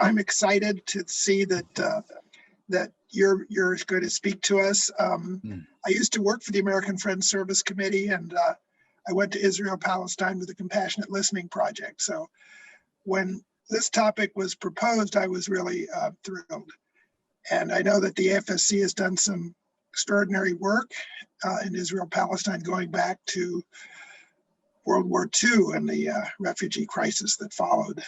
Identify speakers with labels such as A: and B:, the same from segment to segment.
A: I'm excited to see that you're going to speak to us. I used to work for the American Friends Service Committee, and I went to Israel, Palestine with the Compassionate Listening Project. So when this topic was proposed, I was really thrilled. And I know that the AFSC has done some extraordinary work in Israel, Palestine, going back to World War II and the refugee crisis that followed.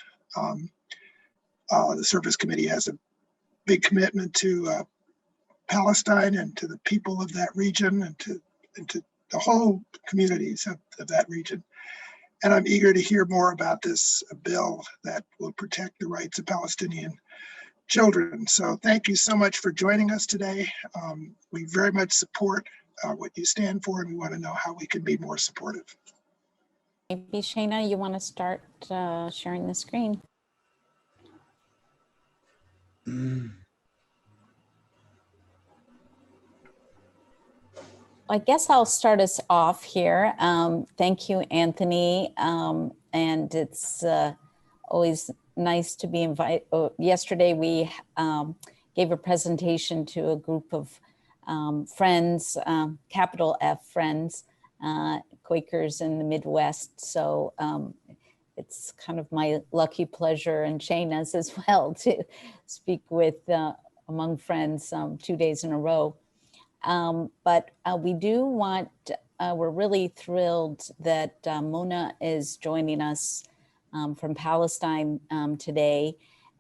A: The Service Committee has a big commitment to Palestine and to the people of that region and to the whole communities of that region. And I'm eager to hear more about this bill that will protect the rights of Palestinian children. So thank you so much for joining us today. We very much support what you stand for, and we want to know how we can be more supportive.
B: Maybe Shaina, you want to start sharing the screen? I guess I'll start us off here. Thank you, Anthony. And it's always nice to be invited. Yesterday, we gave a presentation to a group of friends, capital F friends, Quakers in the Midwest. So it's kind of my lucky pleasure, and Shaina's as well, to speak with among friends 2 days in a row. But we do want, we're really thrilled that Mona is joining us from Palestine today.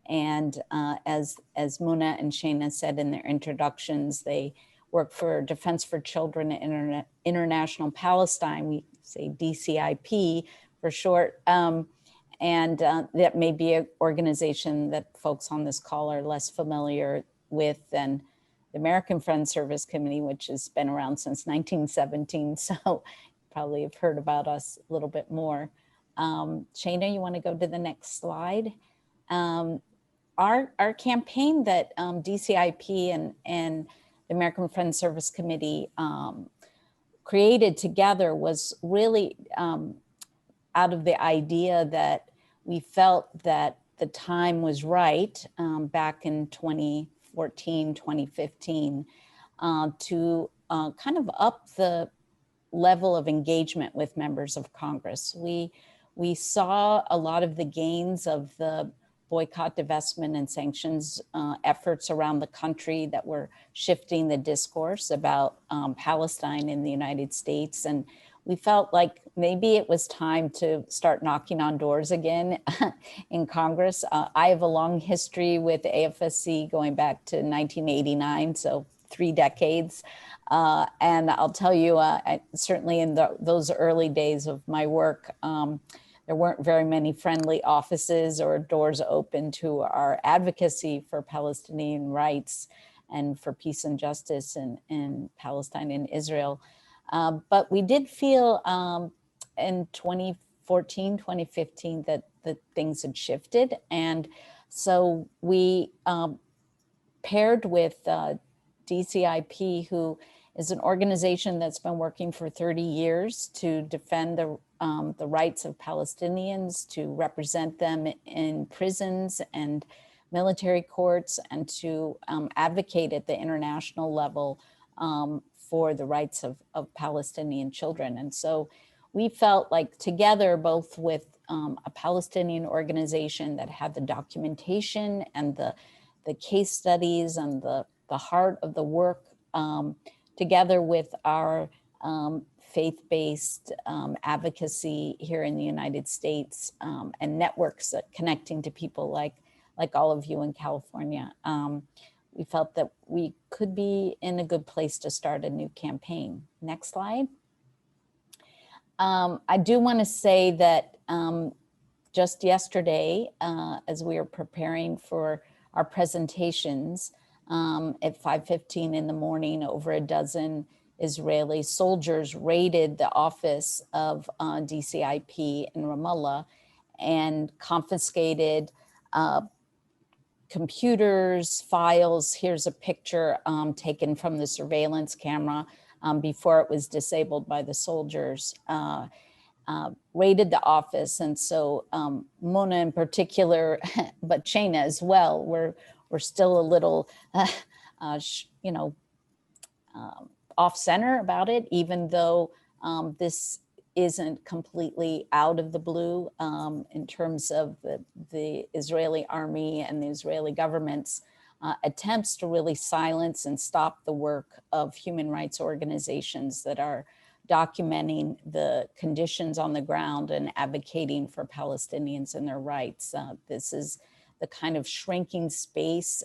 B: And as Mona and Shaina said in their introductions, they work for Defense for Children at International Palestine, we say DCIP for short. And that may be an organization that folks on this call are less familiar with than the American Friends Service Committee, which has been around since 1917. So probably have heard about us a little bit more. Shaina, you want to go to the next slide? Our campaign that DCIP and the American Friends Service Committee created together was really out of the idea that we felt that the time was right back in 2014, 2015 to kind of up the level of engagement with members of Congress. We saw a lot of the gains of the boycott, divestment, and sanctions efforts around the country that were shifting the discourse about Palestine in the United States. And we felt like maybe it was time to start knocking on doors again in Congress. I have a long history with AFSC going back to 1989, so 3 decades. And I'll tell you, certainly in those early days of my work, there weren't very many friendly offices or doors open to our advocacy for Palestinian rights and for peace and justice in Palestine and Israel. But we did feel in 2014, 2015 that things had shifted. And so we paired with DCIP, who is an organization that's been working for 30 years to defend the rights of Palestinians, to represent them in prisons and military courts, and to advocate at the international level for the rights of Palestinian children. And so we felt like together, both with a Palestinian organization that had the documentation and the case studies and the heart of the work, together with our faith-based advocacy here in the United States and networks connecting to people like all of you in California, we felt that we could be in a good place to start a new campaign. Next slide. I do want to say that just yesterday, as we were preparing for our presentations at 5:15 in the morning, over a dozen Israeli soldiers raided the office of DCIP in Ramallah and confiscated computers, files. Here's a picture taken from the surveillance camera before it was disabled by the soldiers. raided the office. And so Mona in particular, but Shaina as well, we're still a little, you know, off center about it, even though this isn't completely out of the blue in terms of the Israeli army and the Israeli government's attempts to really silence and stop the work of human rights organizations that are documenting the conditions on the ground and advocating for Palestinians and their rights. This is the kind of shrinking space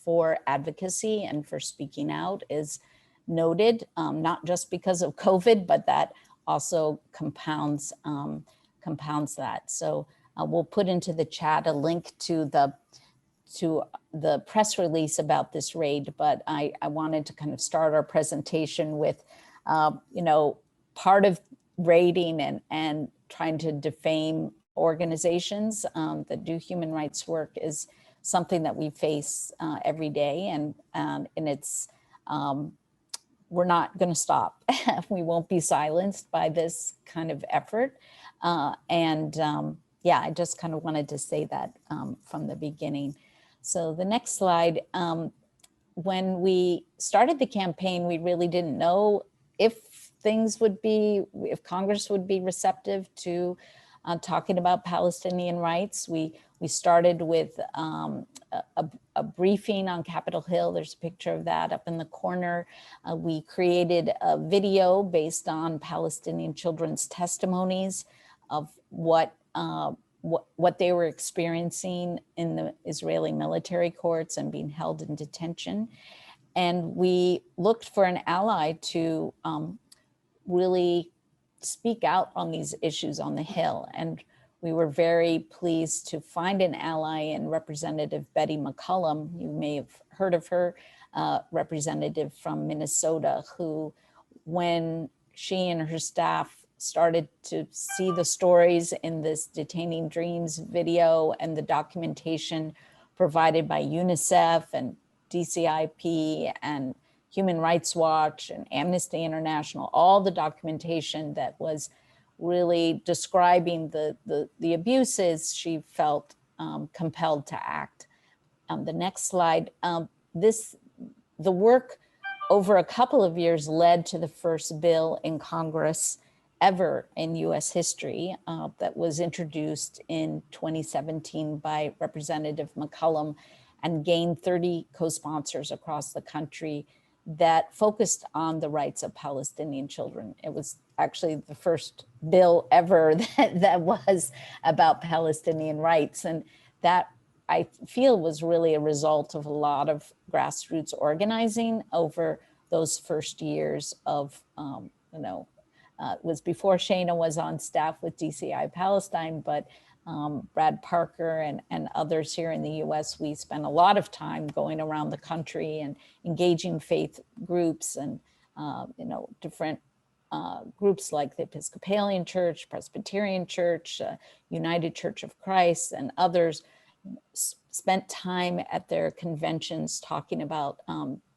B: for advocacy and for speaking out is noted, not just because of COVID, but that also compounds that. So we'll put into the chat a link to the press release about this raid, but I wanted to kind of start our presentation with, you know, part of raiding and trying to defame organizations that do human rights work is something that we face every day, and it's we're not going to stop. We won't be silenced by this kind of effort. Yeah, I just kind of wanted to say that from the beginning. So the next slide, when we started the campaign, we really didn't know if Congress would be receptive to talking about Palestinian rights. We started with a briefing on Capitol Hill. There's a picture of that up in the corner. We created a video based on Palestinian children's testimonies of what they were experiencing in the Israeli military courts and being held in detention. And we looked for an ally to really speak out on these issues on the Hill. And we were very pleased to find an ally in Representative Betty Mccullum. You may have heard of her, representative from Minnesota, who, when she and her staff started to see the stories in this Detaining Dreams video and the documentation provided by UNICEF and DCIP and Human Rights Watch and Amnesty International, all the documentation that was really describing the abuses, she felt compelled to act. The next slide, the work over a couple of years led to the first bill in Congress ever in US history that was introduced in 2017 by Representative Mccullum and gained 30 co-sponsors across the country that focused on the rights of Palestinian children. It was actually the first bill ever that was about Palestinian rights. And that, I feel, was really a result of a lot of grassroots organizing over those first years of, it was before Shaina was on staff with DCI Palestine, but Brad Parker and others here in the US, we spent a lot of time going around the country and engaging faith groups and different groups like the Episcopalian Church, Presbyterian Church, United Church of Christ, and others. Spent time at their conventions talking about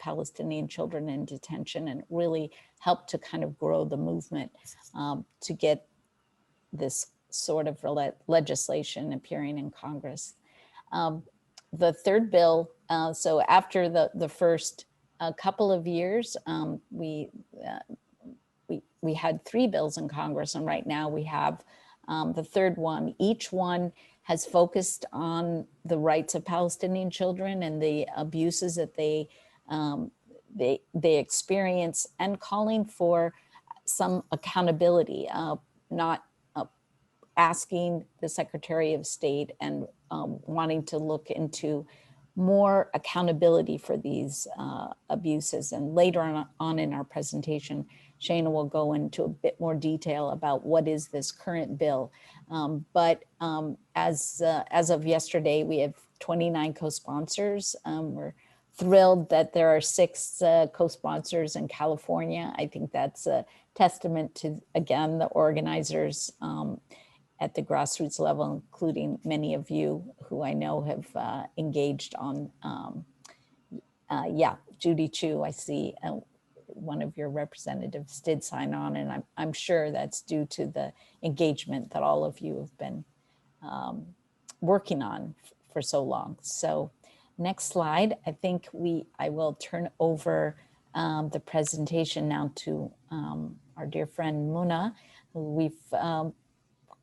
B: Palestinian children in detention, and really helped to kind of grow the movement to get this sort of legislation appearing in Congress. The third bill, so after the first couple of years, we had 3 bills in Congress, and right now we have the third one. Each one has focused on the rights of Palestinian children and the abuses that they experience, and calling for some accountability, not asking the Secretary of State and wanting to look into more accountability for these abuses. And later on in our presentation, Shaina will go into a bit more detail about what is this current bill. But as of yesterday, we have 29 co-sponsors. We're thrilled that there are 6 co-sponsors in California. I think that's a testament to, again, the organizers at the grassroots level, including many of you who I know have engaged on, Judy Chu, I see, one of your representatives did sign on, and I'm sure that's due to the engagement that all of you have been working on for so long. So next slide, I think I will turn over the presentation now to our dear friend Muna, who we've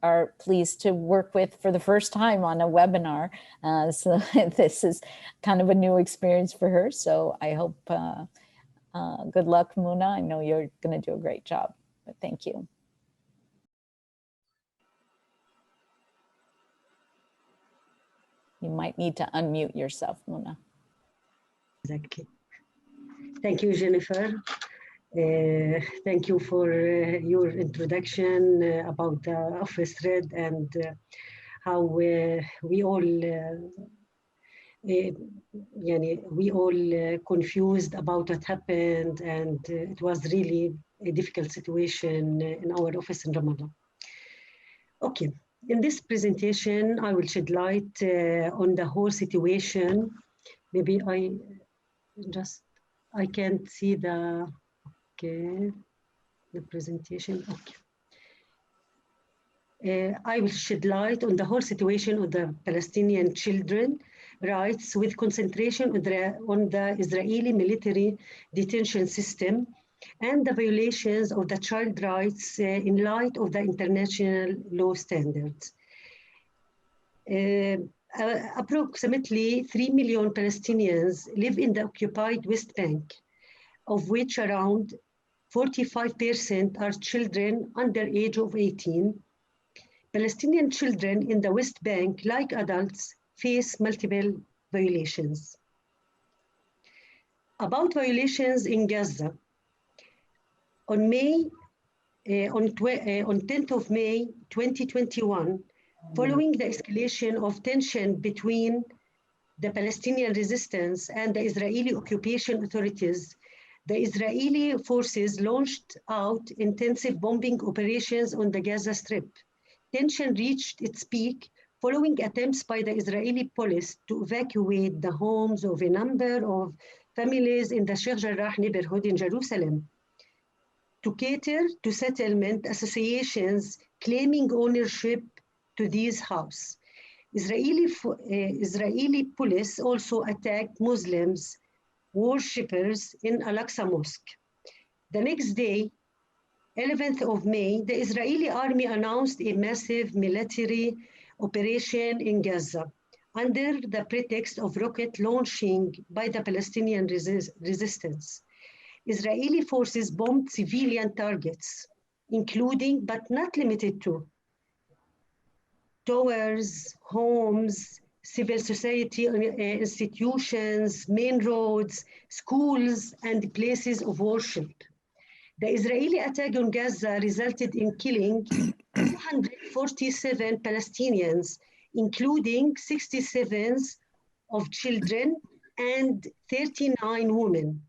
B: are pleased to work with for the first time on a webinar. So this is kind of a new experience for her. So I hope, good luck, Muna. I know you're gonna do a great job, but thank you. You might need to unmute yourself, Muna.
C: Exactly. Thank you, Jennifer. Thank you for your introduction about the office thread and how we all confused about what happened, and it was really a difficult situation in our office in Ramallah. Okay, in this presentation, I will shed light on the whole situation. Maybe I can't see the presentation. Okay. I will shed light on the whole situation of the Palestinian children rights, with concentration on the Israeli military detention system and the violations of the child rights in light of the international law standards. Approximately 3 million Palestinians live in the occupied West Bank, of which around 45% are children under age of 18. Palestinian children in the West Bank, like adults, face multiple violations. About violations in Gaza, on 10th of May 2021, following the escalation of tension between the Palestinian resistance and the Israeli occupation authorities, the Israeli forces launched out intensive bombing operations on the Gaza Strip. Tension reached its peak following attempts by the Israeli police to evacuate the homes of a number of families in the Sheikh Jarrah neighborhood in Jerusalem, to cater to settlement associations claiming ownership to these houses. Israeli police also attacked Muslims worshippers in Al-Aqsa Mosque. The next day, 11th of May, the Israeli army announced a massive military operation in Gaza under the pretext of rocket launching by the Palestinian resistance. Israeli forces bombed civilian targets, including but not limited to towers, homes, civil society institutions, main roads, schools, and places of worship. The Israeli attack on Gaza resulted in killing 247 Palestinians, including 67 of children and 39 women.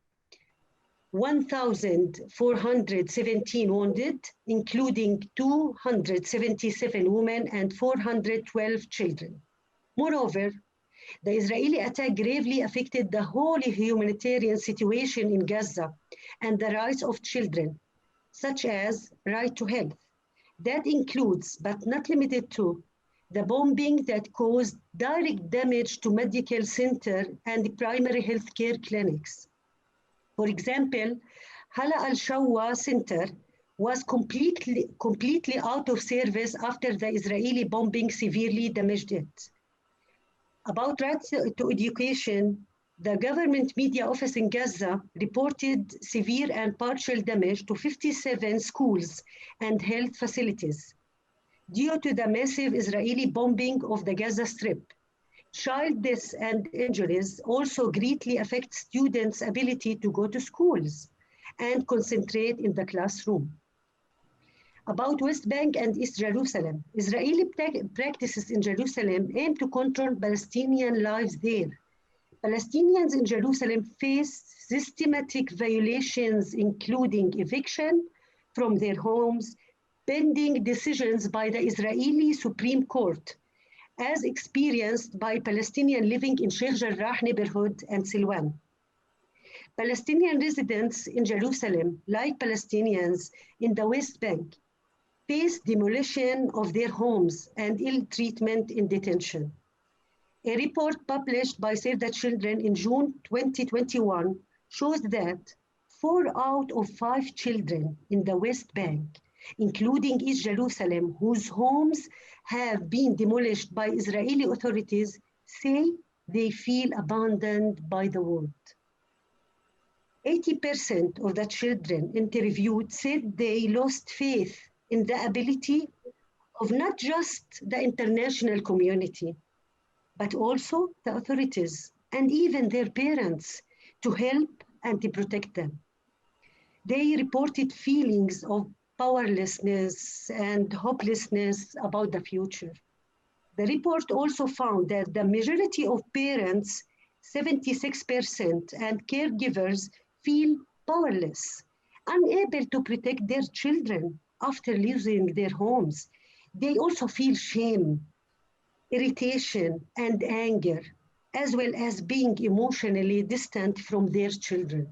C: 1,417 wounded, including 277 women and 412 children. Moreover, the Israeli attack gravely affected the whole humanitarian situation in Gaza and the rights of children, such as right to health. That includes, but not limited to, the bombing that caused direct damage to medical center and primary healthcare clinics. For example, Hala al-Shawwa Center was completely out of service after the Israeli bombing severely damaged it. About rights to education, the government media office in Gaza reported severe and partial damage to 57 schools and health facilities due to the massive Israeli bombing of the Gaza Strip. Child deaths and injuries also greatly affect students' ability to go to schools and concentrate in the classroom. About West Bank and East Jerusalem, Israeli practices in Jerusalem aim to control Palestinian lives there. Palestinians in Jerusalem face systematic violations, including eviction from their homes, pending decisions by the Israeli Supreme Court, as experienced by Palestinians living in Sheikh Jarrah neighborhood and Silwan. Palestinian residents in Jerusalem, like Palestinians in the West Bank, face demolition of their homes and ill treatment in detention. A report published by Save the Children in June 2021 shows that 4 out of 5 children in the West Bank, including East Jerusalem, whose homes have been demolished by Israeli authorities, say they feel abandoned by the world. 80% of the children interviewed said they lost faith in the ability of not just the international community, but also the authorities and even their parents to help and to protect them. They reported feelings of powerlessness and hopelessness about the future. The report also found that the majority of parents, 76%, and caregivers feel powerless, unable to protect their children after losing their homes. They also feel shame, irritation, and anger, as well as being emotionally distant from their children.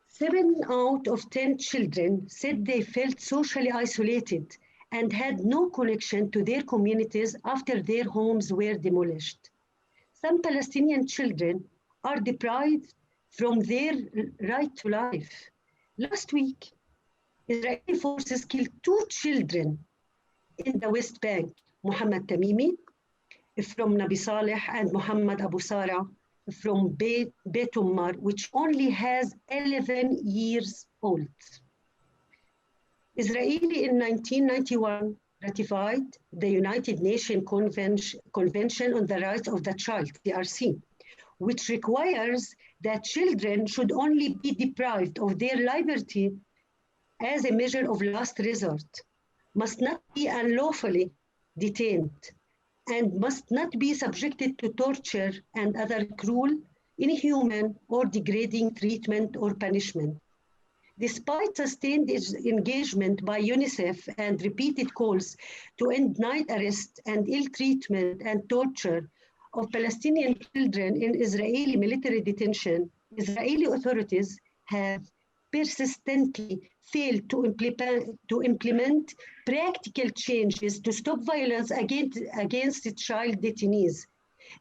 C: 7 out of 10 children said they felt socially isolated and had no connection to their communities after their homes were demolished. Some Palestinian children are deprived from their right to life. Last week, Israeli forces killed 2 children in the West Bank, Muhammad Tamimi from Nabi Saleh and Muhammad Abu Sara from Beit Ummar, which only has 11 years old. Israeli in 1991 ratified the United Nations Convention on the Rights of the Child, CRC, which requires that children should only be deprived of their liberty as a measure of last resort, must not be unlawfully detained, and must not be subjected to torture and other cruel, inhuman, or degrading treatment or punishment. Despite sustained engagement by UNICEF and repeated calls to end night arrest and ill treatment and torture of Palestinian children in Israeli military detention, Israeli authorities have persistently failed to implement practical changes to stop violence against child detainees.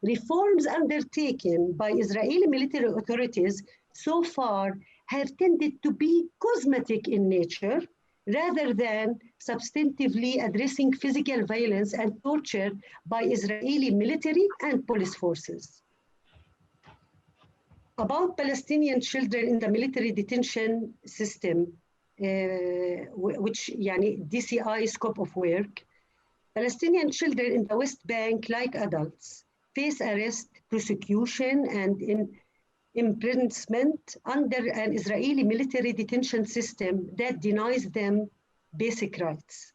C: Reforms undertaken by Israeli military authorities so far have tended to be cosmetic in nature rather than substantively addressing physical violence and torture by Israeli military and police forces. About Palestinian children in the military detention system, which DCI scope of work, Palestinian children in the West Bank, like adults, face arrest, prosecution, and imprisonment under an Israeli military detention system that denies them basic rights.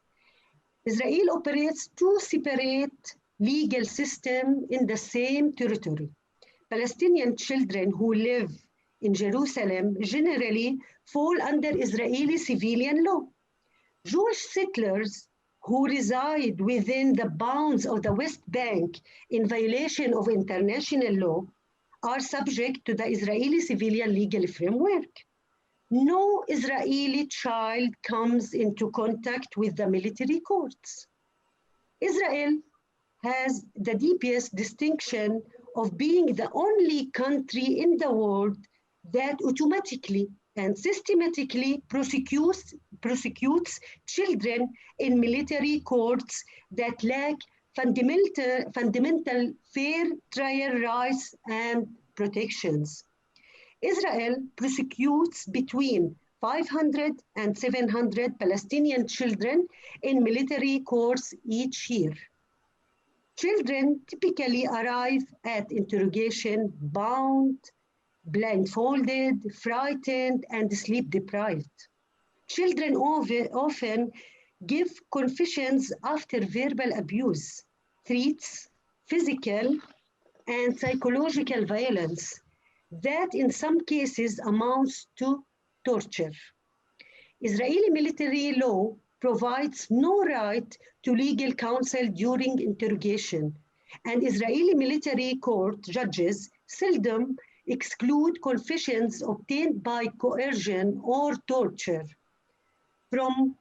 C: Israel operates 2 separate legal systems in the same territory. Palestinian children who live in Jerusalem generally fall under Israeli civilian law. Jewish settlers who reside within the bounds of the West Bank in violation of international law are subject to the Israeli civilian legal framework. No Israeli child comes into contact with the military courts. Israel has the deepest distinction of being the only country in the world that automatically and systematically prosecutes children in military courts that lack fundamental fair trial rights and protections. Israel prosecutes between 500 and 700 Palestinian children in military courts each year. Children typically arrive at interrogation bound, blindfolded, frightened, and sleep deprived. Children often give confessions after verbal abuse, threats, physical and psychological violence that in some cases amounts to torture. Israeli military law provides no right to legal counsel during interrogation, and Israeli military court judges seldom exclude confessions obtained by coercion or torture. From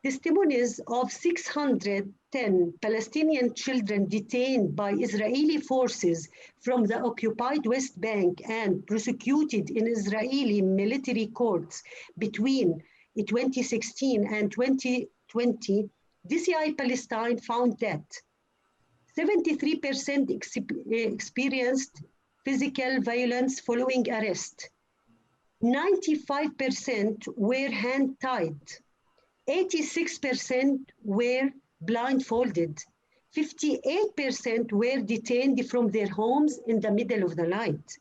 C: testimonies of 610 Palestinian children detained by Israeli forces from the occupied West Bank and prosecuted in Israeli military courts between 2016 and 2020, DCI Palestine found that 73% experienced physical violence following arrest, 95% were hand-tied, 86% were blindfolded, 58% were detained from their homes in the middle of the night.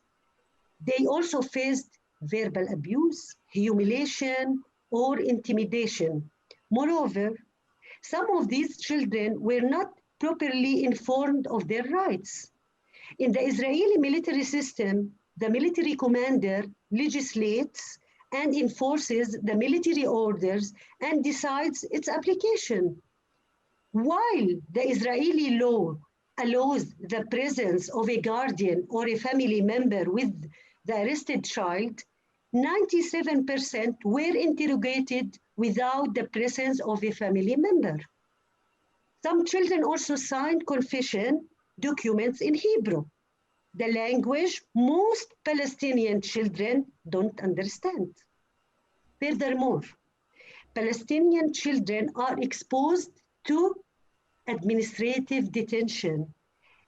C: They also faced verbal abuse, humiliation, or intimidation. Moreover, some of these children were not properly informed of their rights. In the Israeli military system, the military commander legislates and enforces the military orders and decides its application. While the Israeli law allows the presence of a guardian or a family member with the arrested child, 97% were interrogated without the presence of a family member. Some children also signed confession documents in Hebrew, the language most Palestinian children don't understand. Furthermore, Palestinian children are exposed to administrative detention,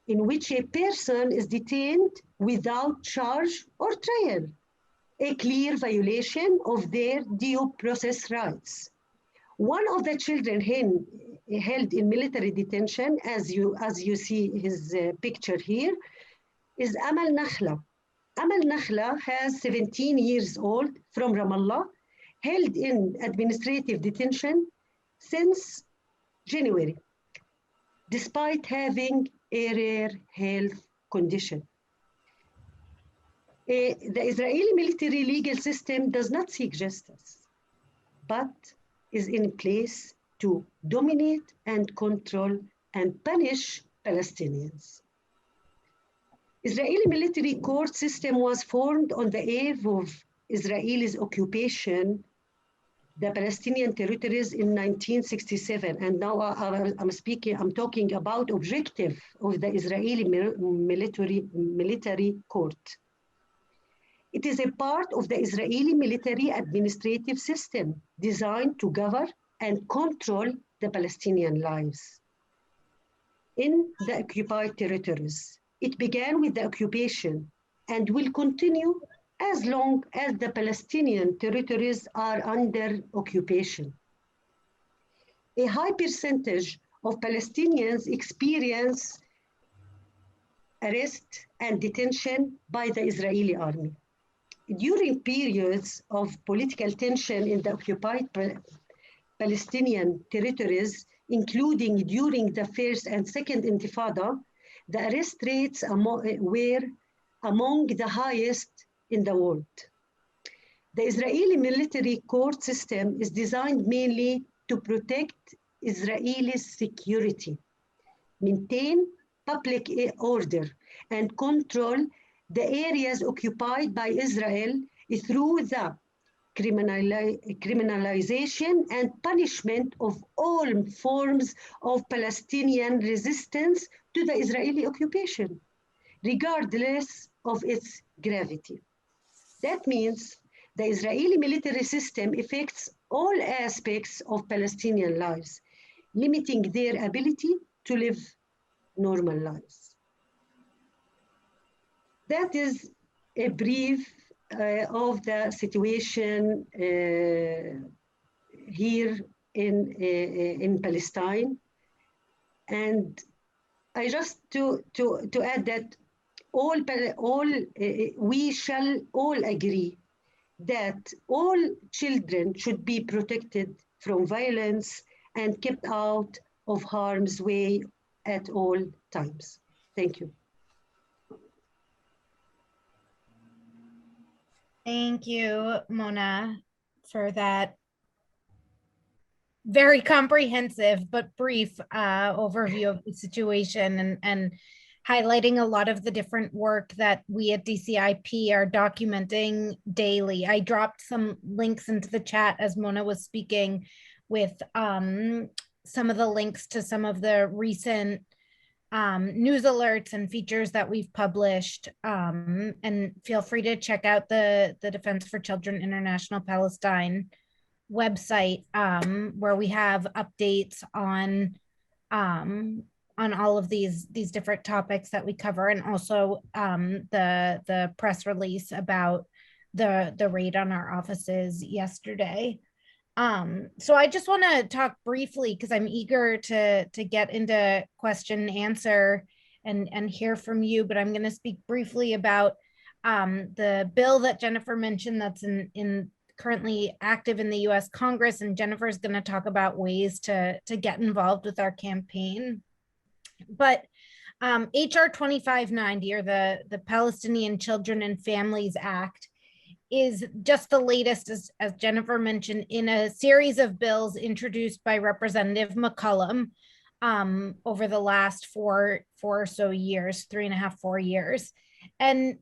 C: in which a person is detained without charge or trial, a clear violation of their due process rights. One of the children held in military detention, as you see his picture here, is Amal Nakhla. Amal Nakhla has 17 years old from Ramallah, held in administrative detention since January, despite having a rare health condition. The Israeli military legal system does not seek justice, but is in place to dominate and control and punish Palestinians. Israeli military court system was formed on the eve of Israel's occupation the Palestinian territories in 1967, and now I'm talking about objective of the Israeli military court. It is a part of the Israeli military administrative system designed to govern and control the Palestinian lives in the occupied territories. It began with the occupation and will continue as long as the Palestinian territories are under occupation. A high percentage of Palestinians experience arrest and detention by the Israeli army. During periods of political tension in the occupied Palestinian territories, including during the First and Second Intifada, the arrest rates were among the highest in the world. The Israeli military court system is designed mainly to protect Israelis' security, maintain public order, and control the areas occupied by Israel through the criminalization and punishment of all forms of Palestinian resistance to the Israeli occupation, regardless of its gravity. That means the Israeli military system affects all aspects of Palestinian lives, limiting their ability to live normal lives. That is a brief of the situation here in Palestine. And I just to add that we shall all agree that all children should be protected from violence and kept out of harm's way at all times. Thank you.
D: Thank you, Mona, for that very comprehensive but brief overview of the situation and highlighting a lot of the different work that we at DCIP are documenting daily. I dropped some links into the chat as Mona was speaking with some of the links to some of the recent news alerts and features that we've published. And feel free to check out the Defense for Children International Palestine website, where we have updates on all of these different topics that we cover, and also the press release about the raid on our offices yesterday. So I just want to talk briefly, because I'm eager to get into question and answer and hear from you, but I'm going to speak briefly about the bill that Jennifer mentioned that's currently active in the US Congress, and Jennifer's going to talk about ways to get involved with our campaign. But HR 2590, or the Palestinian Children and Families Act, is just the latest, as Jennifer mentioned, in a series of bills introduced by Representative Mccullum over the last four or so years, 3.5, 4 years. And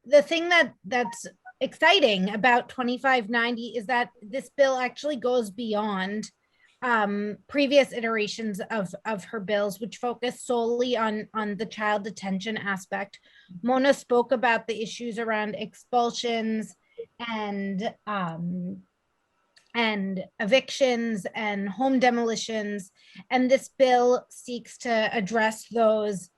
D: the thing that's exciting about 2590 is that this bill actually goes beyond previous iterations of her bills, which focus solely on the child detention aspect. Mona spoke about the issues around expulsions and evictions and home demolitions, and this bill seeks to address those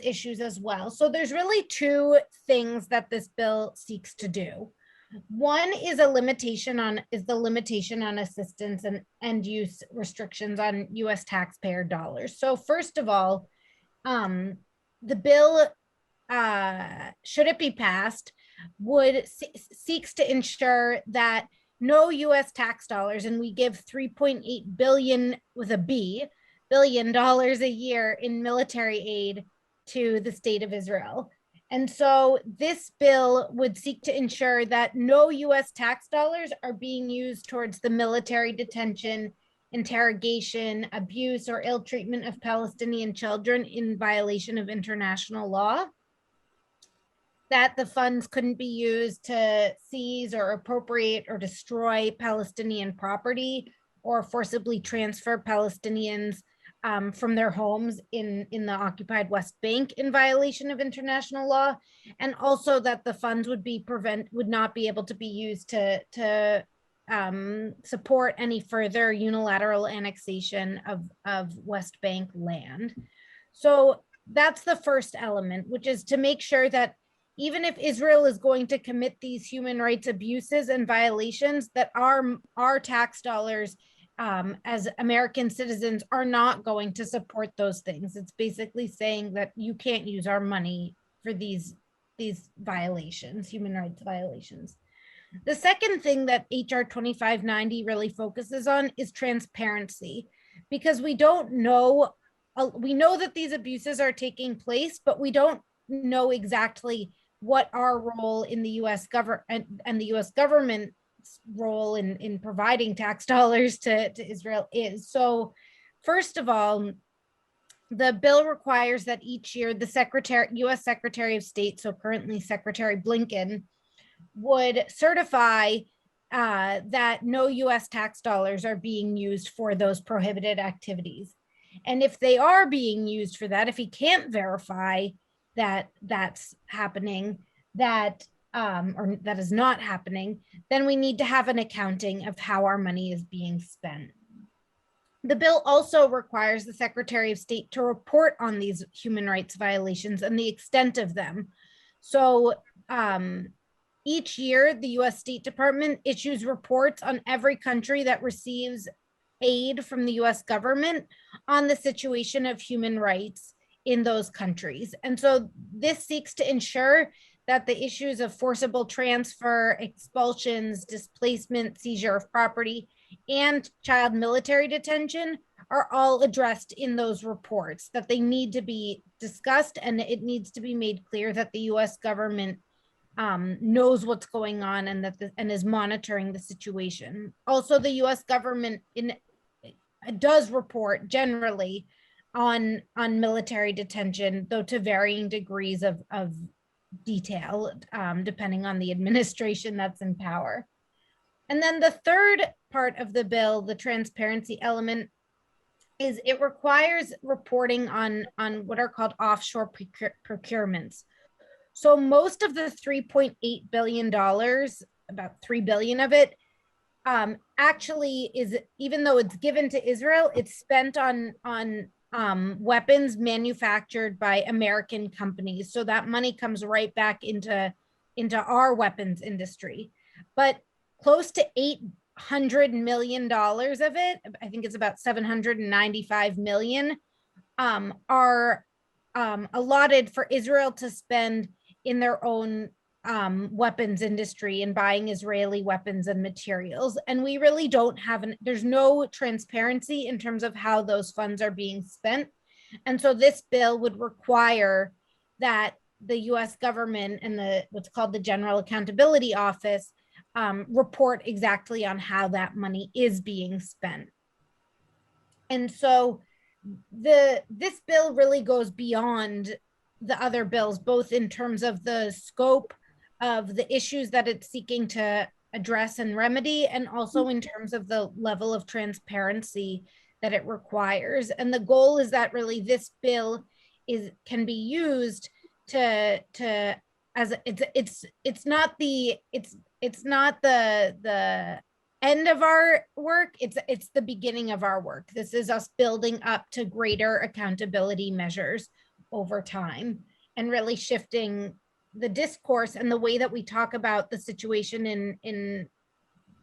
D: issues as well. So there's really two things that this bill seeks to do. One is the limitation on assistance and use restrictions on US taxpayer dollars. So first of all, the bill, should it be passed, seeks to ensure that no US tax dollars, and we give $3.8 billion with a B, $billion a year in military aid to the state of Israel. And so this bill would seek to ensure that no US tax dollars are being used towards the military detention, interrogation, abuse, or ill treatment of Palestinian children in violation of international law. That the funds couldn't be used to seize or appropriate or destroy Palestinian property, or forcibly transfer Palestinians from their homes in the occupied West Bank in violation of international law, and also that the funds would not be able to be used to support any further unilateral annexation of West Bank land. So that's the first element, which is to make sure that even if Israel is going to commit these human rights abuses and violations, that our tax dollars as American citizens are not going to support those things. It's basically saying that you can't use our money for these violations, human rights violations. The second thing that HR 2590 really focuses on is transparency, because we don't know, we know that these abuses are taking place, but we don't know exactly what our role in the US government and the US government role in providing tax dollars to Israel is. So first of all, the bill requires that each year the US Secretary of State, so currently Secretary Blinken, would certify that no US tax dollars are being used for those prohibited activities. And if they are being used for that, if he can't verify that that's happening, or that is not happening, then we need to have an accounting of how our money is being spent. The bill also requires the Secretary of State to report on these human rights violations and the extent of them. So each year, the US State Department issues reports on every country that receives aid from the US government on the situation of human rights in those countries. And so this seeks to ensure that the issues of forcible transfer, expulsions, displacement, seizure of property, and child military detention are all addressed in those reports, that they need to be discussed, and it needs to be made clear that the US government knows what's going on and is monitoring the situation. Also, the US government does report generally military detention, though to varying degrees of detail, depending on the administration that's in power. And then the third part of the bill, the transparency element, is it requires reporting on what are called offshore procurements. So most of the $3.8 billion, about $3 billion of it, actually is, even though it's given to Israel, it's spent on weapons manufactured by American companies. So that money comes right back into our weapons industry. But close to $800 million of it, I think it's about 795 million, are allotted for Israel to spend in their own weapons industry and buying Israeli weapons and materials. And we really don't have, there's no transparency in terms of how those funds are being spent. And so this bill would require that the US government and what's called the General Accountability Office report exactly on how that money is being spent. And so this bill really goes beyond the other bills, both in terms of the scope of the issues that it's seeking to address and remedy, and also in terms of the level of transparency that it requires. And the goal is that really this bill can be used to as it's not the end of our work, it's the beginning of our work. This is us building up to greater accountability measures over time and really shifting the discourse and the way that we talk about the situation in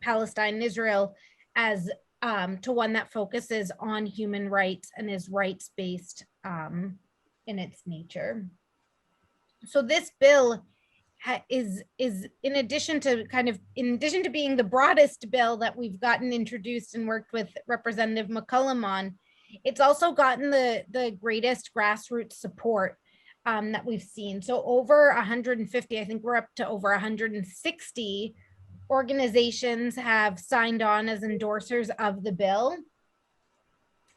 D: Palestine and Israel as to one that focuses on human rights and is rights-based in its nature. So this bill is in addition to being the broadest bill that we've gotten introduced and worked with Representative Mccullum on, it's also gotten the greatest grassroots support that we've seen. So over 150, I think we're up to over 160 organizations have signed on as endorsers of the bill.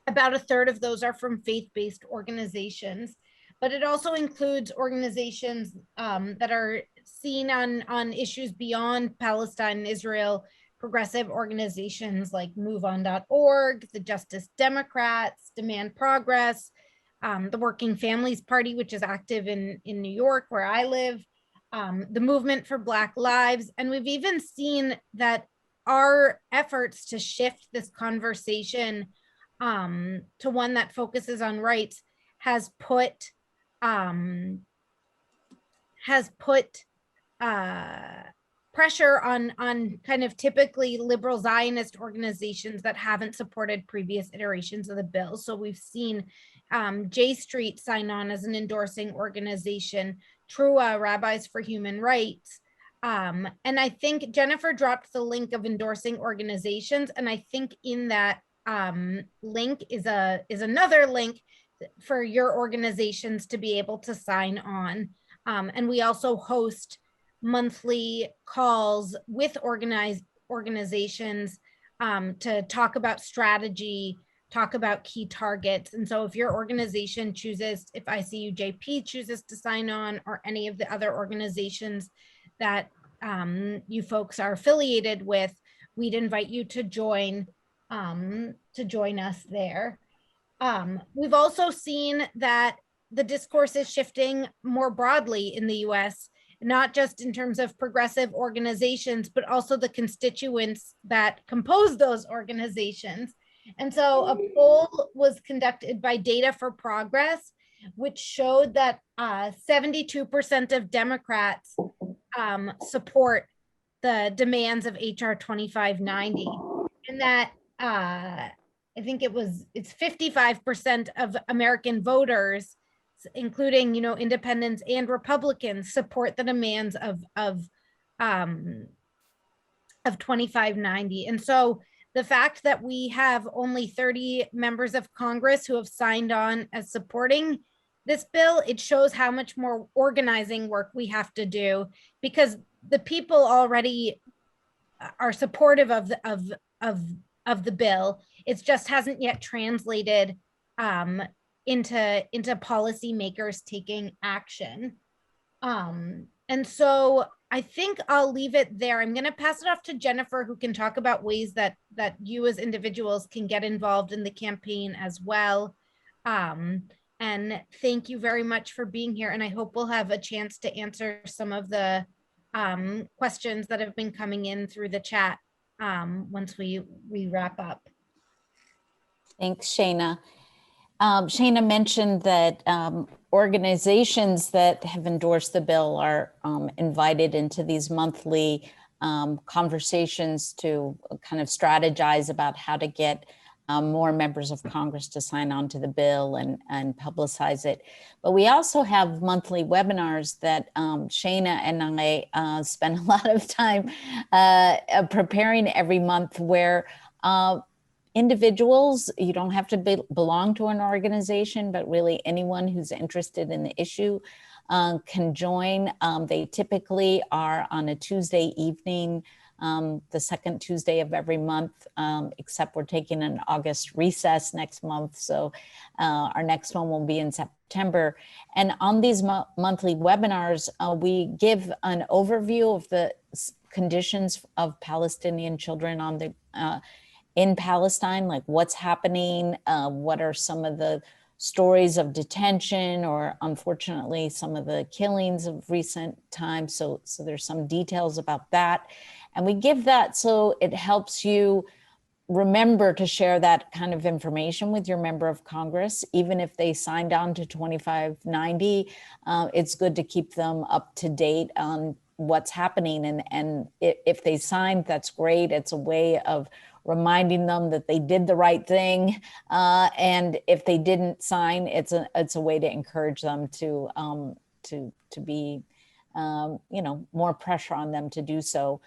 D: About a third of those are from faith-based organizations, but it also includes organizations that are seen on issues beyond Palestine and Israel, progressive organizations like MoveOn.org, the Justice Democrats, Demand Progress, the Working Families Party, which is active in New York, where I live, the Movement for Black Lives. And we've even seen that our efforts to shift this conversation to one that focuses on rights has put pressure on kind of typically liberal Zionist organizations that haven't supported previous iterations of the bill. So we've seen J Street sign on as an endorsing organization, Trua, Rabbis for Human Rights. And I think Jennifer dropped the link of endorsing organizations. And I think in that link is another link for your organizations to be able to sign on. And we also host monthly calls with organized organizations to talk about strategy, talk about key targets. And so if your organization chooses, if ICUJP chooses to sign on, or any of the other organizations that you folks are affiliated with, we'd invite you to join us there. We've also seen that the discourse is shifting more broadly in the US, not just in terms of progressive organizations, but also the constituents that compose those organizations. And so a poll was conducted by Data for Progress, which showed that 72% of Democrats support the demands of HR 2590, and that I think it's 55% of American voters, including, independents and Republicans, support the demands of 2590. And so the fact that we have only 30 members of Congress who have signed on as supporting this bill, it shows how much more organizing work we have to do, because the people already are supportive of the bill. It just hasn't yet translated into policymakers taking action. And so I think I'll leave it there. I'm going to pass it off to Jennifer, who can talk about ways that you as individuals can get involved in the campaign as well. And thank you very much for being here. And I hope we'll have a chance to answer some of the questions that have been coming in through the chat once we wrap up.
B: Thanks, Shaina. Shaina mentioned that organizations that have endorsed the bill are invited into these monthly conversations to kind of strategize about how to get more members of Congress to sign on to the bill and publicize it. But we also have monthly webinars that Shaina and I spend a lot of time preparing every month, where individuals, you don't have to belong to an organization, but really anyone who's interested in the issue can join. They typically are on a Tuesday evening, the second Tuesday of every month, except we're taking an August recess next month. So our next one will be in September. And on these monthly webinars, we give an overview of the conditions of Palestinian children on the in Palestine, like what's happening, what are some of the stories of detention, or unfortunately some of the killings of recent times. So there's some details about that. And we give that so it helps you remember to share that kind of information with your member of Congress. Even if they signed on to 2590, it's good to keep them up to date on what's happening. And if they signed, that's great. It's a way of reminding them that they did the right thing. And if they didn't sign, it's a way to encourage them to be, more pressure on them to do so.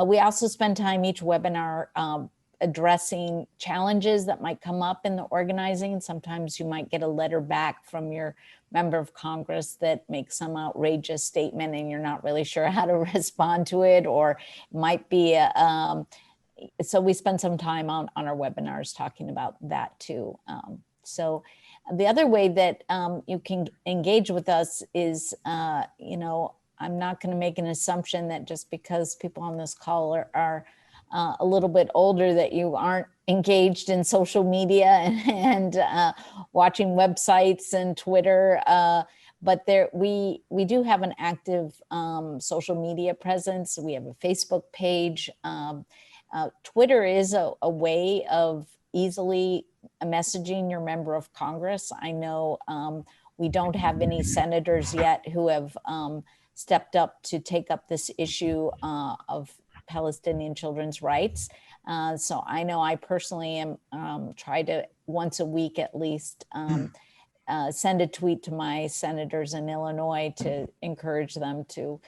B: We also spend time each webinar addressing challenges that might come up in the organizing. Sometimes you might get a letter back from your member of Congress that makes some outrageous statement and you're not really sure how to respond to it, or it might be so we spend some time on our webinars talking about that too. So the other way that you can engage with us is, I'm not going to make an assumption that just because people on this call are a little bit older that you aren't engaged in social media and watching websites and Twitter. But we do have an active social media presence. We have a Facebook page. Twitter is a way of easily messaging your member of Congress. I know we don't have any senators yet who have stepped up to take up this issue of Palestinian children's rights. So I know I personally am try to once a week at least send a tweet to my senators in Illinois to encourage them to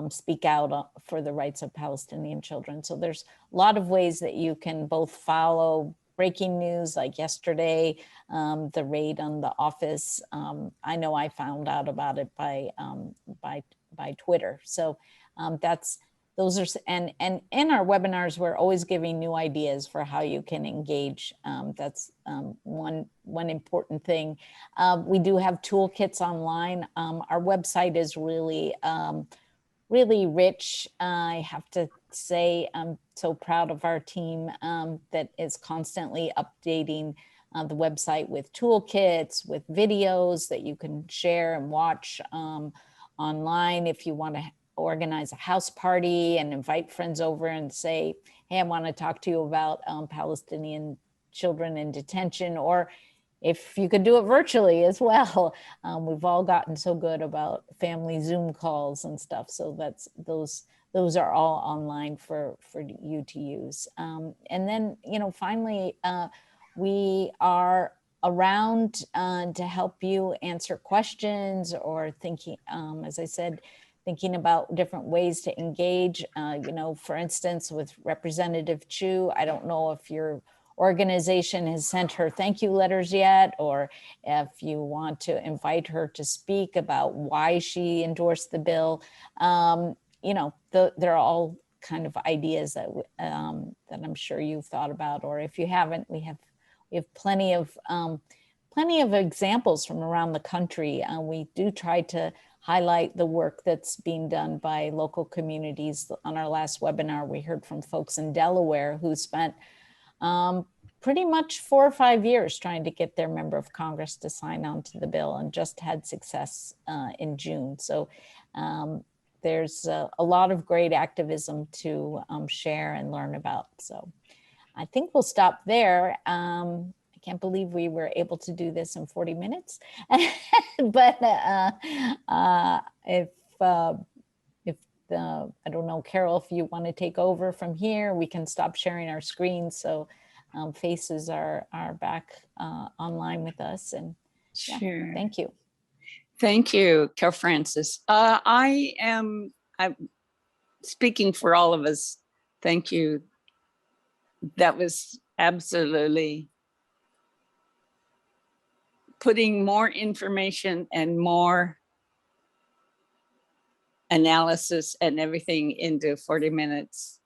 B: speak out for the rights of Palestinian children. So there's a lot of ways that you can both follow breaking news, like yesterday, the raid on the office. I know I found out about it by Twitter. So those are, and in our webinars, we're always giving new ideas for how you can engage. That's one important thing. We do have toolkits online. Our website is really rich. I have to say, I'm so proud of our team that is constantly updating the website with toolkits, with videos that you can share and watch online. If you want to organize a house party and invite friends over and say, hey, I want to talk to you about Palestinian children in detention, or if you could do it virtually as well. We've all gotten so good about family Zoom calls and stuff. So those are all online for you to use. And then, finally, we are around to help you answer questions or thinking, as I said, thinking about different ways to engage. For instance, with Representative Chu, I don't know if your organization has sent her thank you letters yet, or if you want to invite her to speak about why she endorsed the bill. They're all kind of ideas that I'm sure you've thought about, or if you haven't, we have plenty of plenty of examples from around the country. We do try to highlight the work that's being done by local communities. On our last webinar, we heard from folks in Delaware who spent pretty much 4 or 5 years trying to get their member of Congress to sign on to the bill, and just had success in June. So there's a lot of great activism to share and learn about. So I think we'll stop there. I can't believe we were able to do this in 40 minutes. But if I don't know, Carol, if you want to take over from here, we can stop sharing our screens so faces are back online with us. And yeah,
E: sure.
B: Thank you.
E: Thank you, Carol Francis. I'm speaking for all of us. Thank you. That was absolutely putting more information and more analysis and everything into 40 minutes.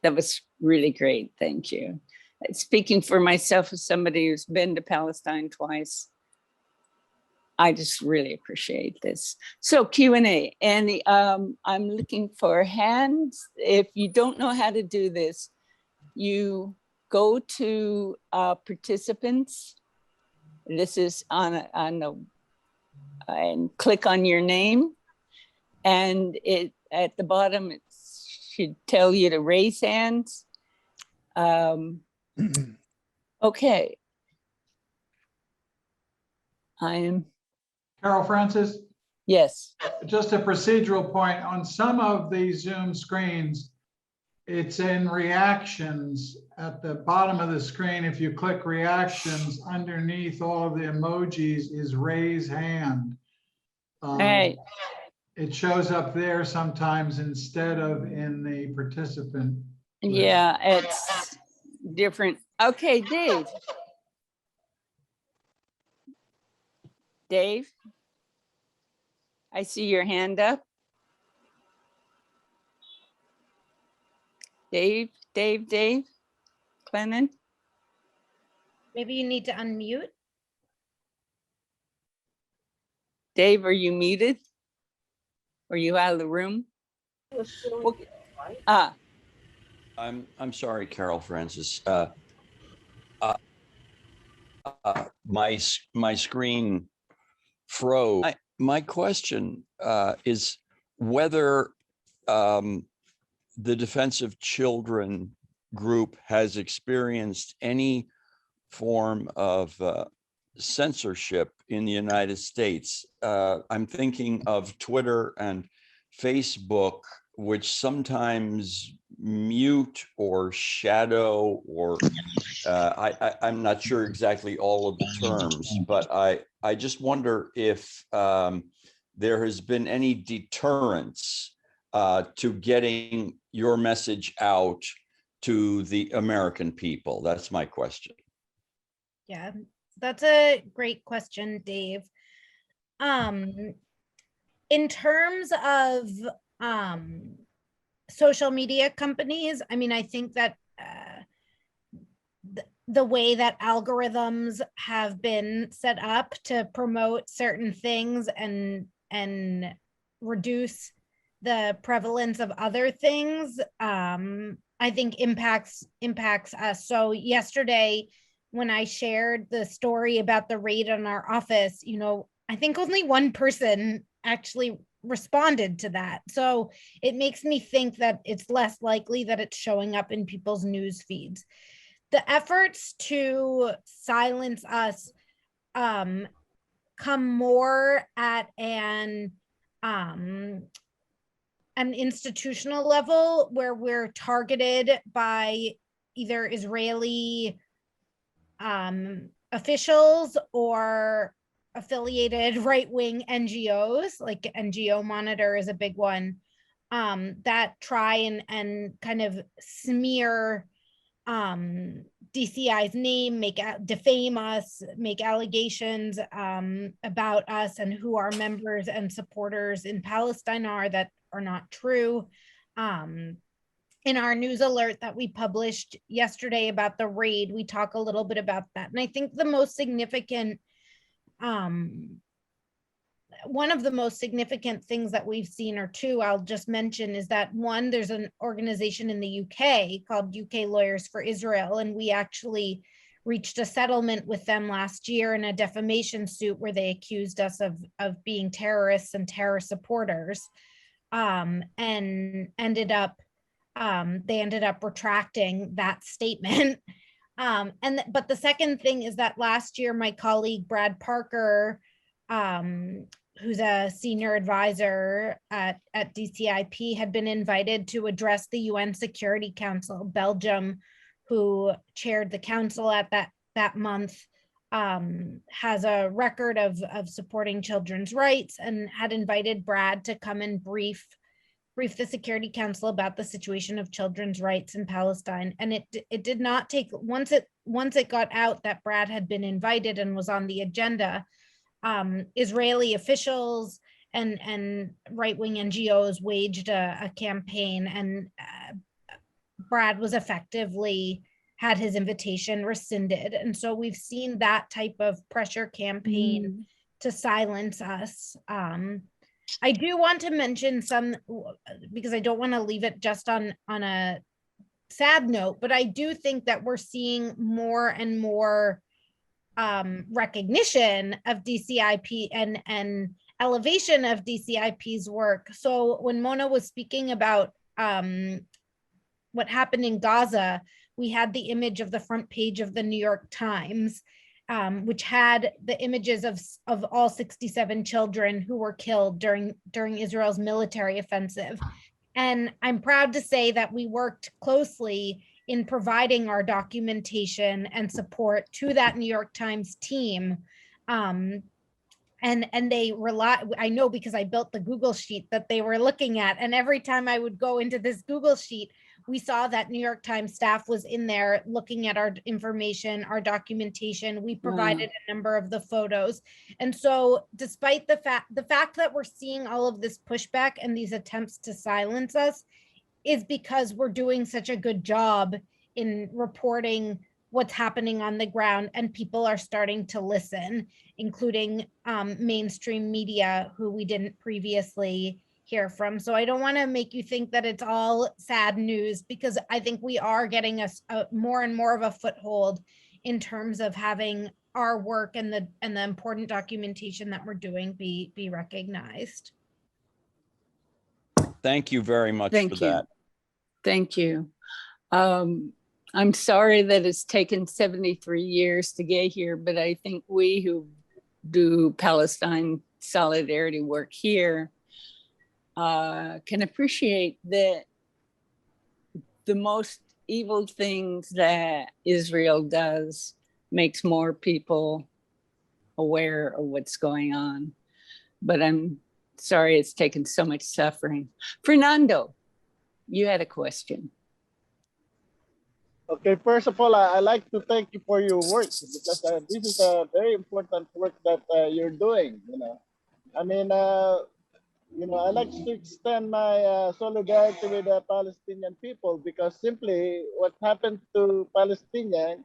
E: That was really great. Thank you. Speaking for myself as somebody who's been to Palestine twice, I just really appreciate this. So Q&A, and I'm looking for hands. If you don't know how to do this, you go to participants. This is on and click on your name, and it at the bottom it should tell you to raise hands. Okay. I am.
F: Carol Francis,
E: Yes.
F: just a procedural point. On some of these Zoom screens, it's in reactions at the bottom of the screen. If you click reactions, underneath all of the emojis is raise hand.
E: Right.
F: It shows up there sometimes instead of in the participant list.
E: Yeah, it's different. Okay, Dave. Dave, I see your hand up. Dave Clennon.
D: Maybe you need to unmute.
E: Dave, are you muted? Are you out of the room?
G: I'm sorry, Carol Francis. My screen froze. My question is whether the Defense of Children group has experienced any form of censorship in the United States. I'm thinking of Twitter and Facebook, which sometimes mute or shadow, or I'm not sure exactly all of the terms, but I just wonder if there has been any deterrence to getting your message out to the American people. That's my question.
D: Yeah, that's a great question, Dave. In terms of social media companies, I mean, I think that the way that algorithms have been set up to promote certain things and reduce the prevalence of other things, I think impacts us. So yesterday, when I shared the story about the raid on our office, you know, I think only one person actually responded to that. So it makes me think that it's less likely that it's showing up in people's news feeds. The efforts to silence us come more at an institutional level, where we're targeted by either Israeli officials or affiliated right-wing NGOs, like NGO Monitor is a big one, that try and kind of smear DCI's name, defame us, make allegations about us and who our members and supporters in Palestine are that are not true. in our news alert that we published yesterday about the raid, we talk a little bit about that. And I think the most significant, one of the most significant things that we've seen, or two I'll just mention, is that one, there's an organization in the UK called UK Lawyers for Israel, and we actually reached a settlement with them last year in a defamation suit where they accused us of being terrorists and terror supporters, and they ended up retracting that statement. But the second thing is that last year, my colleague Brad Parker, who's a senior advisor at DCIP, had been invited to address the UN Security Council. Belgium, who chaired the council at that month, has a record of supporting children's rights, and had invited Brad to come and brief the Security Council about the situation of children's rights in Palestine. And it did not take, once it got out that Brad had been invited and was on the agenda, Israeli officials and right-wing NGOs waged a campaign, and Brad was effectively had his invitation rescinded. And so we've seen that type of pressure campaign to silence us. I do want to mention some, because I don't want to leave it just on a sad note, but I do think that we're seeing more and more recognition of DCIP and elevation of DCIP's work. So when Mona was speaking about what happened in Gaza, we had the image of the front page of the New York Times, which had the images of all 67 children who were killed during Israel's military offensive. And I'm proud to say that we worked closely in providing our documentation and support to that New York Times team. And they rely, I know because I built the Google sheet that they were looking at, and every time I would go into this Google sheet, we saw that New York Times staff was in there looking at our information, our documentation. We provided a number of the photos. And so despite the fact that we're seeing all of this pushback and these attempts to silence us is because we're doing such a good job in reporting what's happening on the ground, and people are starting to listen, including mainstream media who we didn't previously hear from. So I don't want to make you think that it's all sad news, because I think we are getting a more and more of a foothold in terms of having our work and the important documentation that we're doing be recognized.
G: Thank you very much for that.
E: Thank you. I'm sorry that it's taken 73 years to get here, but I think we who do Palestine solidarity work here can appreciate that the most evil things that Israel does makes more people aware of what's going on. But I'm sorry it's taken so much suffering. Fernando, you had a question.
H: Okay, first of all, I'd like to thank you for your work, because this is a very important work that you're doing. I mean, I'd like to extend my solidarity with the Palestinian people, because simply what happened to Palestinians,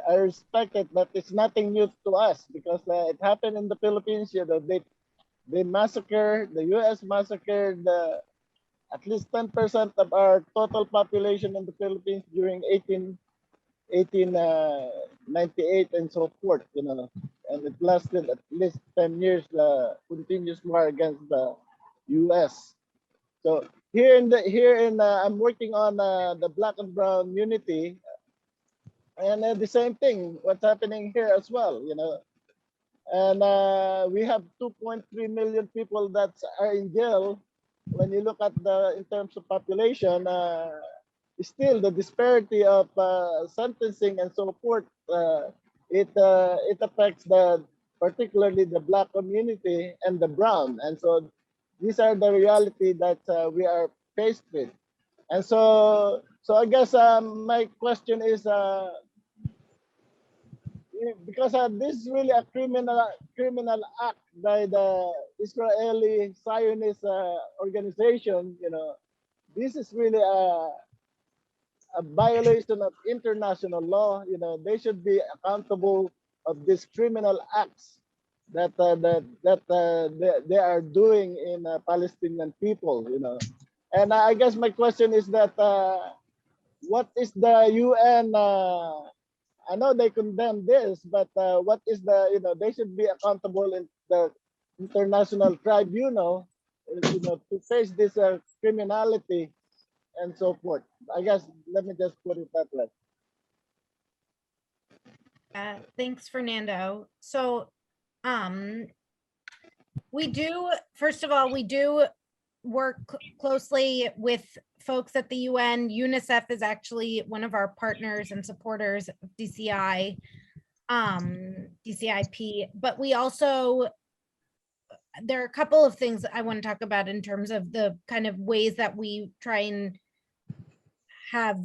H: I respect it, but it's nothing new to us, because it happened in the Philippines. They massacred, the U.S. massacred at least 10% of our total population in the Philippines during 1898 and so forth, and it lasted at least 10 years, continuous war against the U.S. So I'm working on the Black and Brown unity, and the same thing, what's happening here as well, and we have 2.3 million people that are in jail. When you look at in terms of population, still the disparity of sentencing and so forth, it affects particularly the Black community and the brown, and so these are the reality that we are faced with. And so I guess my question is, because this is really a criminal act by the Israeli Zionist organization, this is really a violation of international law. You know, they should be accountable of these criminal acts that they are doing in Palestinian people. You know, and I guess my question is that what is the UN? I know they condemn this, but what is the, you know, they should be accountable in the international tribunal, you know, to face this criminality and so forth. I guess, let me just put it that way.
D: Thanks, Fernando. So we do, first of all, we do work closely with folks at the UN. UNICEF is actually one of our partners and supporters of DCIP, but we also, there are a couple of things I want to talk about in terms of the kind of ways that we try and have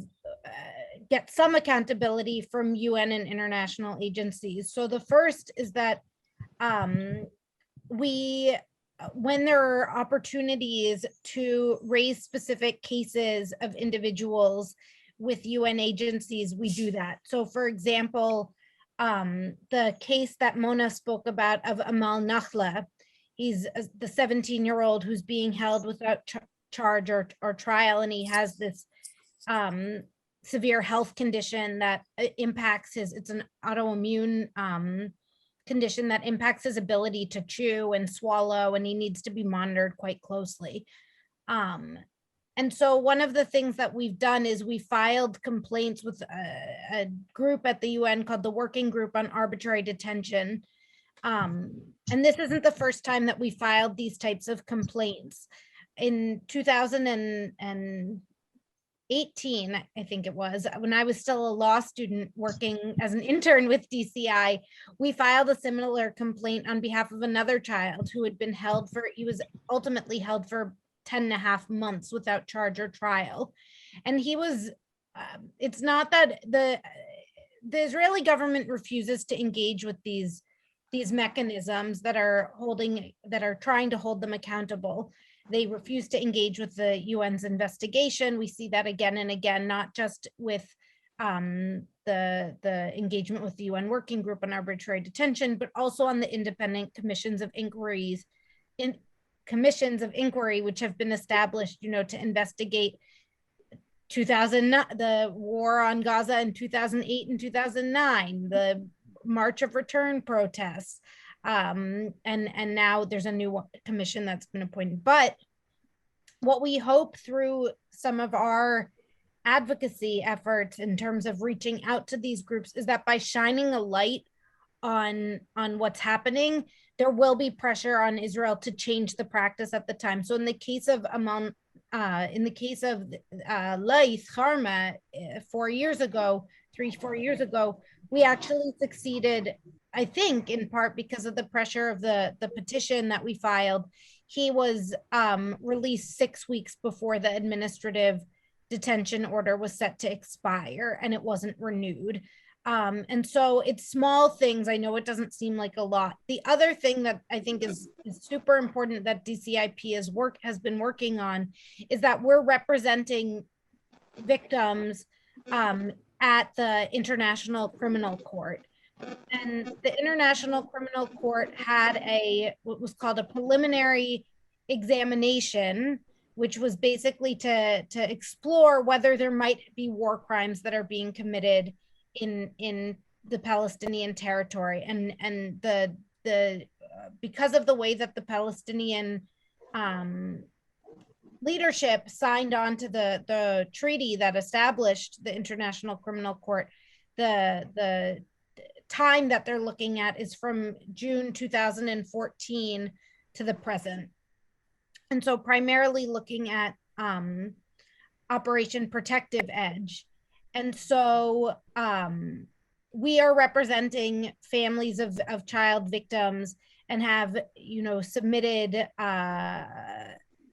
D: get some accountability from UN and international agencies. So the first is that when there are opportunities to raise specific cases of individuals with UN agencies, we do that. So for example, the case that Mona spoke about of Amal Nakhla, he's the 17-year-old who's being held without charge or trial, and he has this severe health condition that impacts it's an autoimmune condition that impacts his ability to chew and swallow, and he needs to be monitored quite closely. And so one of the things that we've done is we filed complaints with a group at the UN called the Working Group on Arbitrary Detention. And this isn't the first time that we filed these types of complaints. In 2018, I think it was, when I was still a law student working as an intern with DCI, we filed a similar complaint on behalf of another child who had been held for, he was ultimately held for 10.5 months without charge or trial. And he was, it's not that the Israeli government refuses to engage with these mechanisms that are trying to hold them accountable. They refuse to engage with the UN's investigation. We see that again and again, not just with the engagement with the UN Working Group on Arbitrary Detention, but also on the independent commissions of inquiry, which have been established, you know, to investigate the war on Gaza in 2008 and 2009, the March of Return protests, and now there's a new commission that's been appointed. But what we hope through some of our advocacy efforts in terms of reaching out to these groups is that by shining a light on what's happening, there will be pressure on Israel to change the practice at the time. So in the case of Laith Harma 4 years ago, 3-4 years ago, we actually succeeded, I think, in part because of the pressure of the petition that we filed. He was released 6 weeks before the administrative detention order was set to expire, and it wasn't renewed. And so it's small things. I know it doesn't seem like a lot. The other thing that I think is super important that DCIP has been working on is that we're representing victims at the International Criminal Court. And the International Criminal Court had what was called a preliminary examination, which was basically to explore whether there might be war crimes that are being committed in the Palestinian territory. And the because of the way that the Palestinian leadership signed on to the treaty that established the International Criminal Court, the time that they're looking at is from June 2014 to the present. And so primarily looking at Operation Protective Edge. And so we are representing families of child victims and have, you know, submitted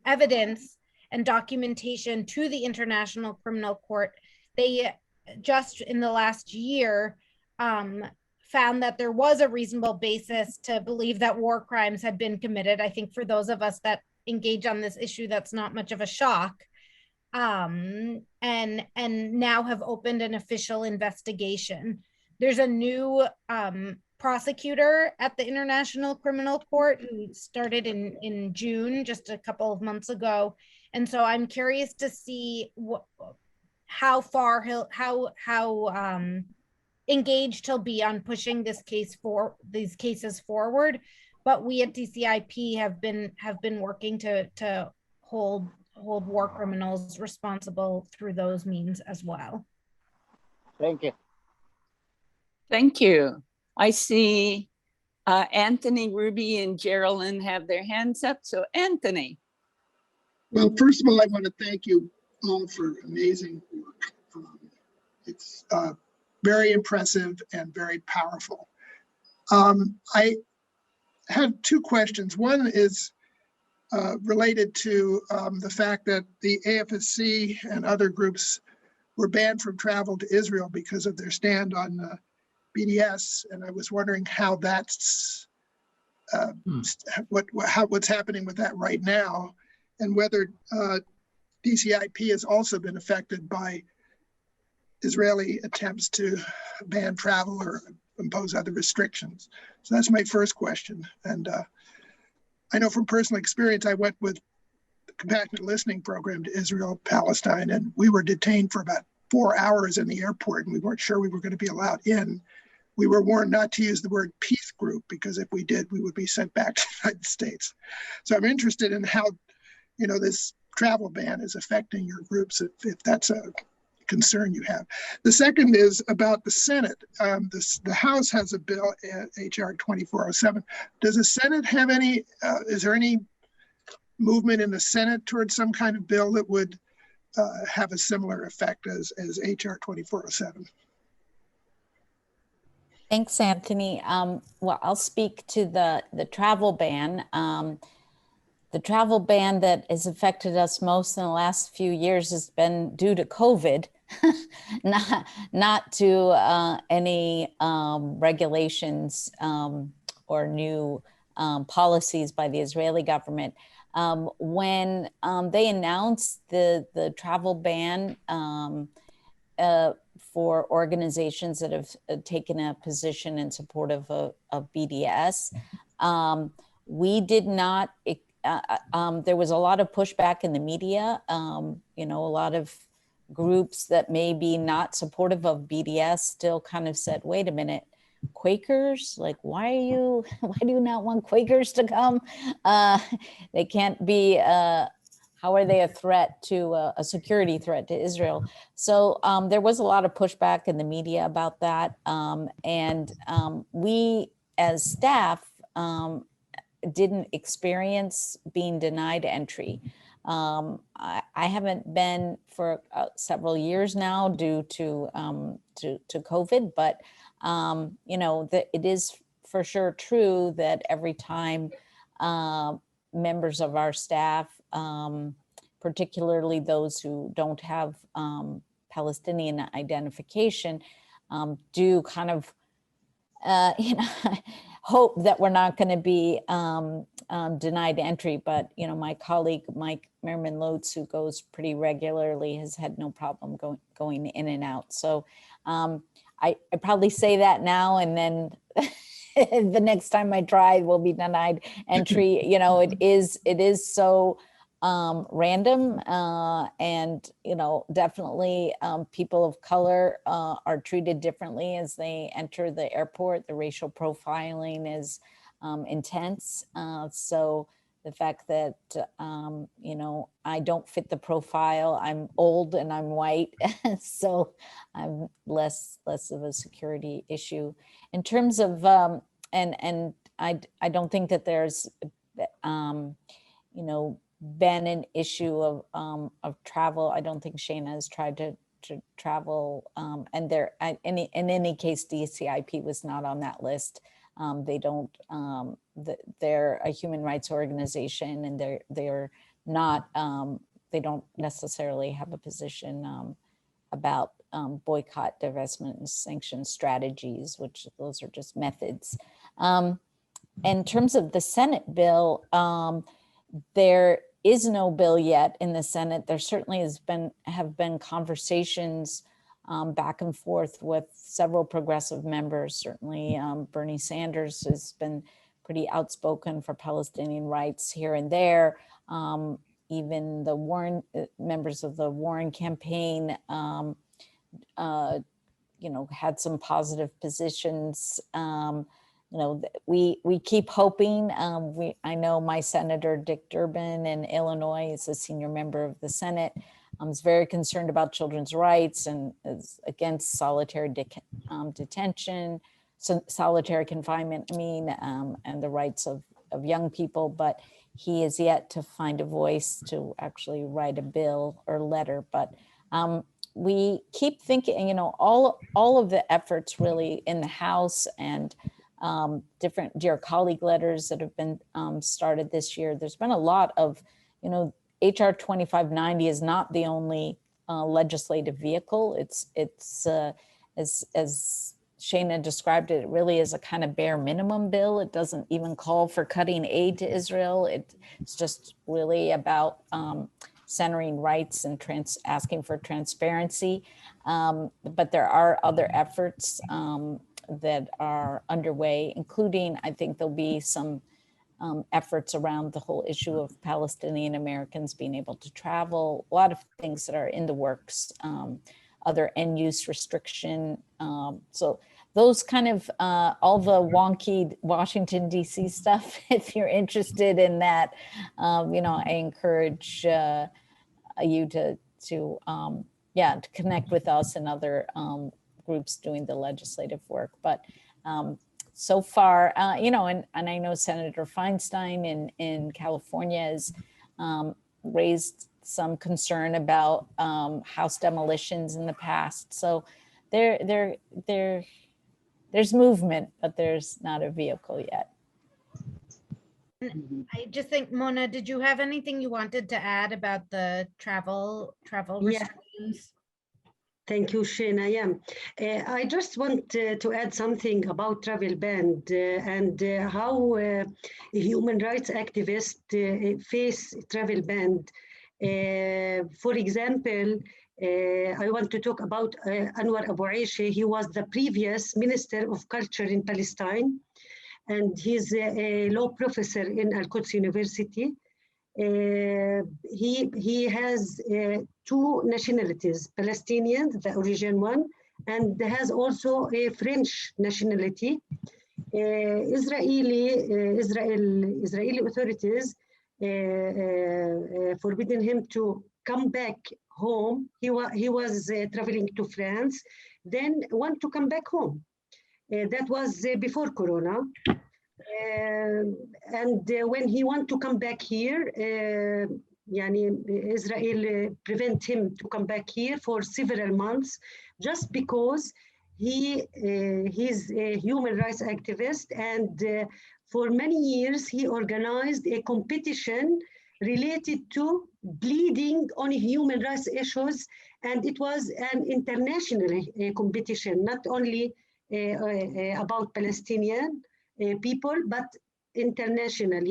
D: evidence and documentation to the International Criminal Court. They just in the last year found that there was a reasonable basis to believe that war crimes had been committed. I think for those of us that engage on this issue, that's not much of a shock. and now have opened an official investigation. There's a new prosecutor at the International Criminal Court who started in June, just a couple of months ago. And so I'm curious to see how far how engaged he'll be on pushing these cases forward. But we at DCIP have been working to hold war criminals responsible through those means as well.
H: Thank you.
E: Thank you. I see Anthony, Ruby, and Geraldine have their hands up. So Anthony.
A: Well, first of all, I want to thank you all for amazing work. It's very impressive and very powerful. I had two questions. One is related to the fact that the AFSC and other groups were banned from travel to Israel because of their stand on BDS, and I was wondering how that's what's happening with that right now, and whether DCIP has also been affected by Israeli attempts to ban travel or impose other restrictions. So that's my first question. And I know from personal experience, I went with the Compassionate Listening Program to Israel, Palestine, and we were detained for about 4 hours in the airport, and we weren't sure we were going to be allowed in. We were warned not to use the word peace group, because if we did, we would be sent back to the United States. So I'm interested in how, this travel ban is affecting your groups, if that's a concern you have. The second is about the Senate. The House has a bill, HR 2407. Does the Senate have any, is there any movement in the Senate towards some kind of bill that would have a similar effect as HR 2407?
B: Thanks, Anthony. Well, I'll speak to the travel ban. The travel ban that has affected us most in the last few years has been due to COVID, not to any regulations or new policies by the Israeli government. When they announced the travel ban for organizations that have taken a position in support of BDS, we did not. There was a lot of pushback in the media. A lot of groups that may be not supportive of BDS still kind of said, "Wait a minute, Quakers? Like, why do you not want Quakers to come? They can't be. How are they a threat to a security threat to Israel?" So there was a lot of pushback in the media about that, and we as staff didn't experience being denied entry. I haven't been for several years now due to COVID, but it is for sure true that every time members of our staff, particularly those who don't have Palestinian identification, do kind of hope that we're not going to be denied entry. But, my colleague, Mike Merriman-Lotes, who goes pretty regularly, has had no problem going in and out. So I probably say that now, and then the next time I try, we'll be denied entry. It is so random, and definitely people of color are treated differently as they enter the airport. The racial profiling is intense. So the fact that I don't fit the profile, I'm old and I'm white, so I'm less of a security issue. In terms of and I don't think that there's been an issue of travel. I don't think Shaina has tried to travel, and in any case, DCIP was not on that list. They don't. They're a human rights organization, and they're not. They don't necessarily have a position about boycott, divestment, and sanction strategies, which those are just methods. In terms of the Senate bill, there is no bill yet in the Senate. There certainly have been conversations back and forth with several progressive members. Certainly Bernie Sanders has been pretty outspoken for Palestinian rights here and there. Even the Warren members of the Warren campaign, had some positive positions. We keep hoping. I know my Senator Dick Durbin in Illinois is a senior member of the Senate. Is very concerned about children's rights and is against solitary detention, solitary confinement, and the rights of young people. But he is yet to find a voice to actually write a bill or letter. But we keep thinking, all of the efforts really in the House and different dear colleague letters that have been started this year. There's been a lot of, HR 2590 is not the only legislative vehicle. It's as Shaina described it, it really is a kind of bare minimum bill. It doesn't even call for cutting aid to Israel. It's just really about centering rights and asking for transparency. But there are other efforts that are underway, including, I think there'll be some efforts around the whole issue of Palestinian Americans being able to travel, a lot of things that are in the works, other end use restriction. So those kind of, all the wonky Washington, DC stuff, if you're interested in that, I encourage you to connect with us and other groups doing the legislative work. But so far, and I know Senator Feinstein in California has raised some concern about house demolitions in the past. So there's movement, but there's not a vehicle yet.
D: I just think, Mona, did you have anything you wanted to add about the travel restrictions?
C: Thank you, Shaina. Yeah, I just want to add something about travel ban and how human rights activists face travel ban. For example, I want to talk about Anwar Abu Aisha. He was the previous Minister of Culture in Palestine, and he's a law professor in Al-Quds University. He has two nationalities, Palestinian, the original one, and has also a French nationality. Israeli authorities forbidden him to come back home. He was traveling to France, then want to come back home. That was before Corona. And when he want to come back here, Israel prevent him to come back here for several months, just because he's a human rights activist, and for many years he organized a competition related to bleeding on human rights issues, and it was an international competition, not only about Palestinian people, but international.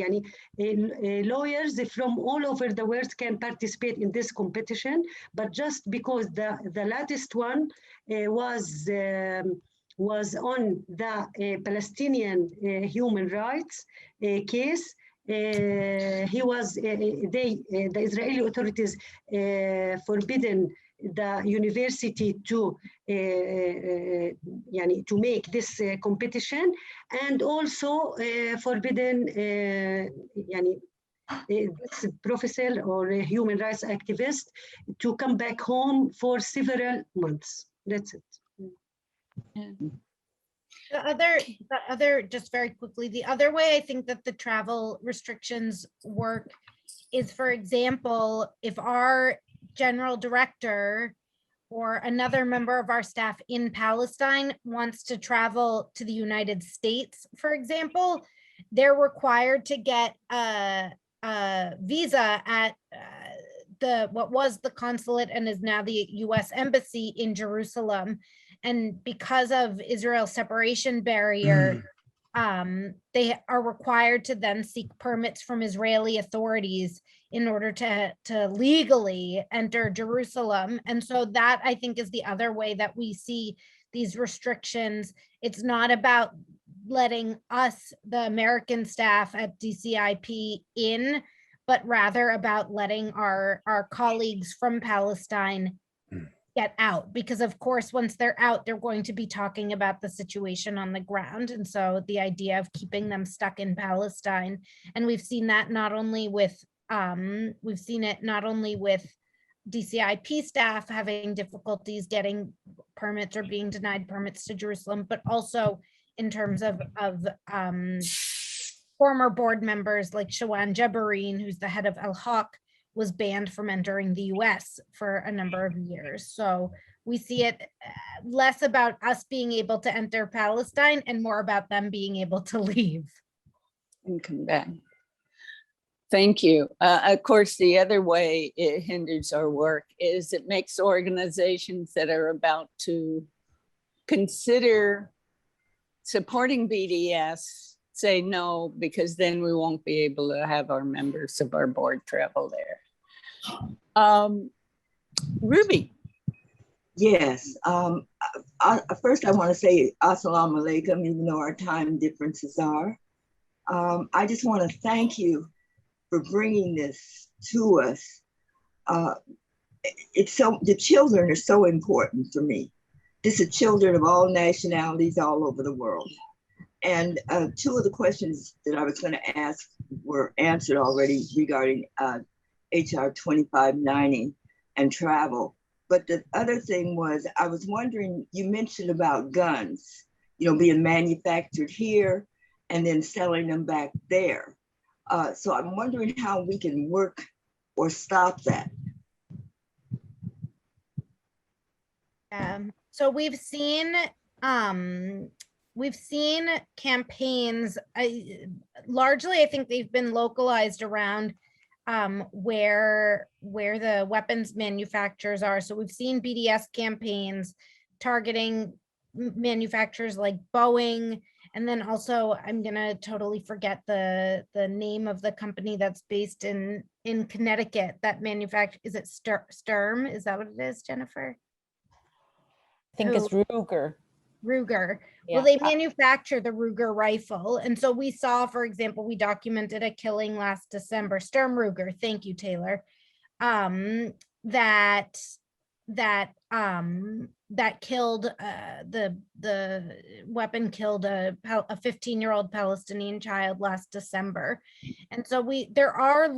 C: Lawyers from all over the world can participate in this competition, but just because the latest one was on the Palestinian human rights case, the Israeli authorities forbidden the university to make this competition, and also forbidden this professor or a human rights activist to come back home for several months. That's it.
D: Yeah. The other, just very quickly, the other way I think that the travel restrictions work is, for example, if our general director or another member of our staff in Palestine wants to travel to the United States, for example, they're required to get a visa at what was the consulate and is now the US Embassy in Jerusalem. And because of Israel's separation barrier, they are required to then seek permits from Israeli authorities in order to legally enter Jerusalem. And so that, I think, is the other way that we see these restrictions. It's not about letting us, the American staff at DCIP, in, but rather about letting our colleagues from Palestine get out, because of course, once they're out, they're going to be talking about the situation on the ground. And so the idea of keeping them stuck in Palestine, and we've seen that not only with DCIP staff having difficulties getting permits or being denied permits to Jerusalem, but also in terms of former board members like Shawan Jabareen, who's the head of El Haq, was banned from entering the US for a number of years. So we see it less about us being able to enter Palestine and more about them being able to leave.
E: And come back. Thank you. Of course, the other way it hinders our work is it makes organizations that are about to consider supporting BDS say no, because then we won't be able to have our members of our board travel there. Ruby.
I: Yes. First, I want to say assalamu alaikum, even though our time differences are. I just want to thank you for bringing this to us. The children are so important for me. This is children of all nationalities all over the world. And two of the questions that I was going to ask were answered already regarding HR 2590 and travel. But the other thing was, I was wondering, you mentioned about guns, being manufactured here and then selling them back there. So I'm wondering how we can work or stop that.
D: So we've seen campaigns, largely I think they've been localized around where the weapons manufacturers are. So we've seen BDS campaigns targeting manufacturers like Boeing, and then also I'm gonna totally forget the name of the company that's based in Connecticut that manufactures. Is it Sturm? Is that what it is, Jennifer?
B: I think it's Ruger.
D: Ruger.
B: Yeah.
D: Well, they manufacture the Ruger rifle. And so we saw, for example, we documented a killing last December, Sturm Ruger, thank you, Taylor, that killed, the weapon killed a 15-year-old Palestinian child last December. And so there are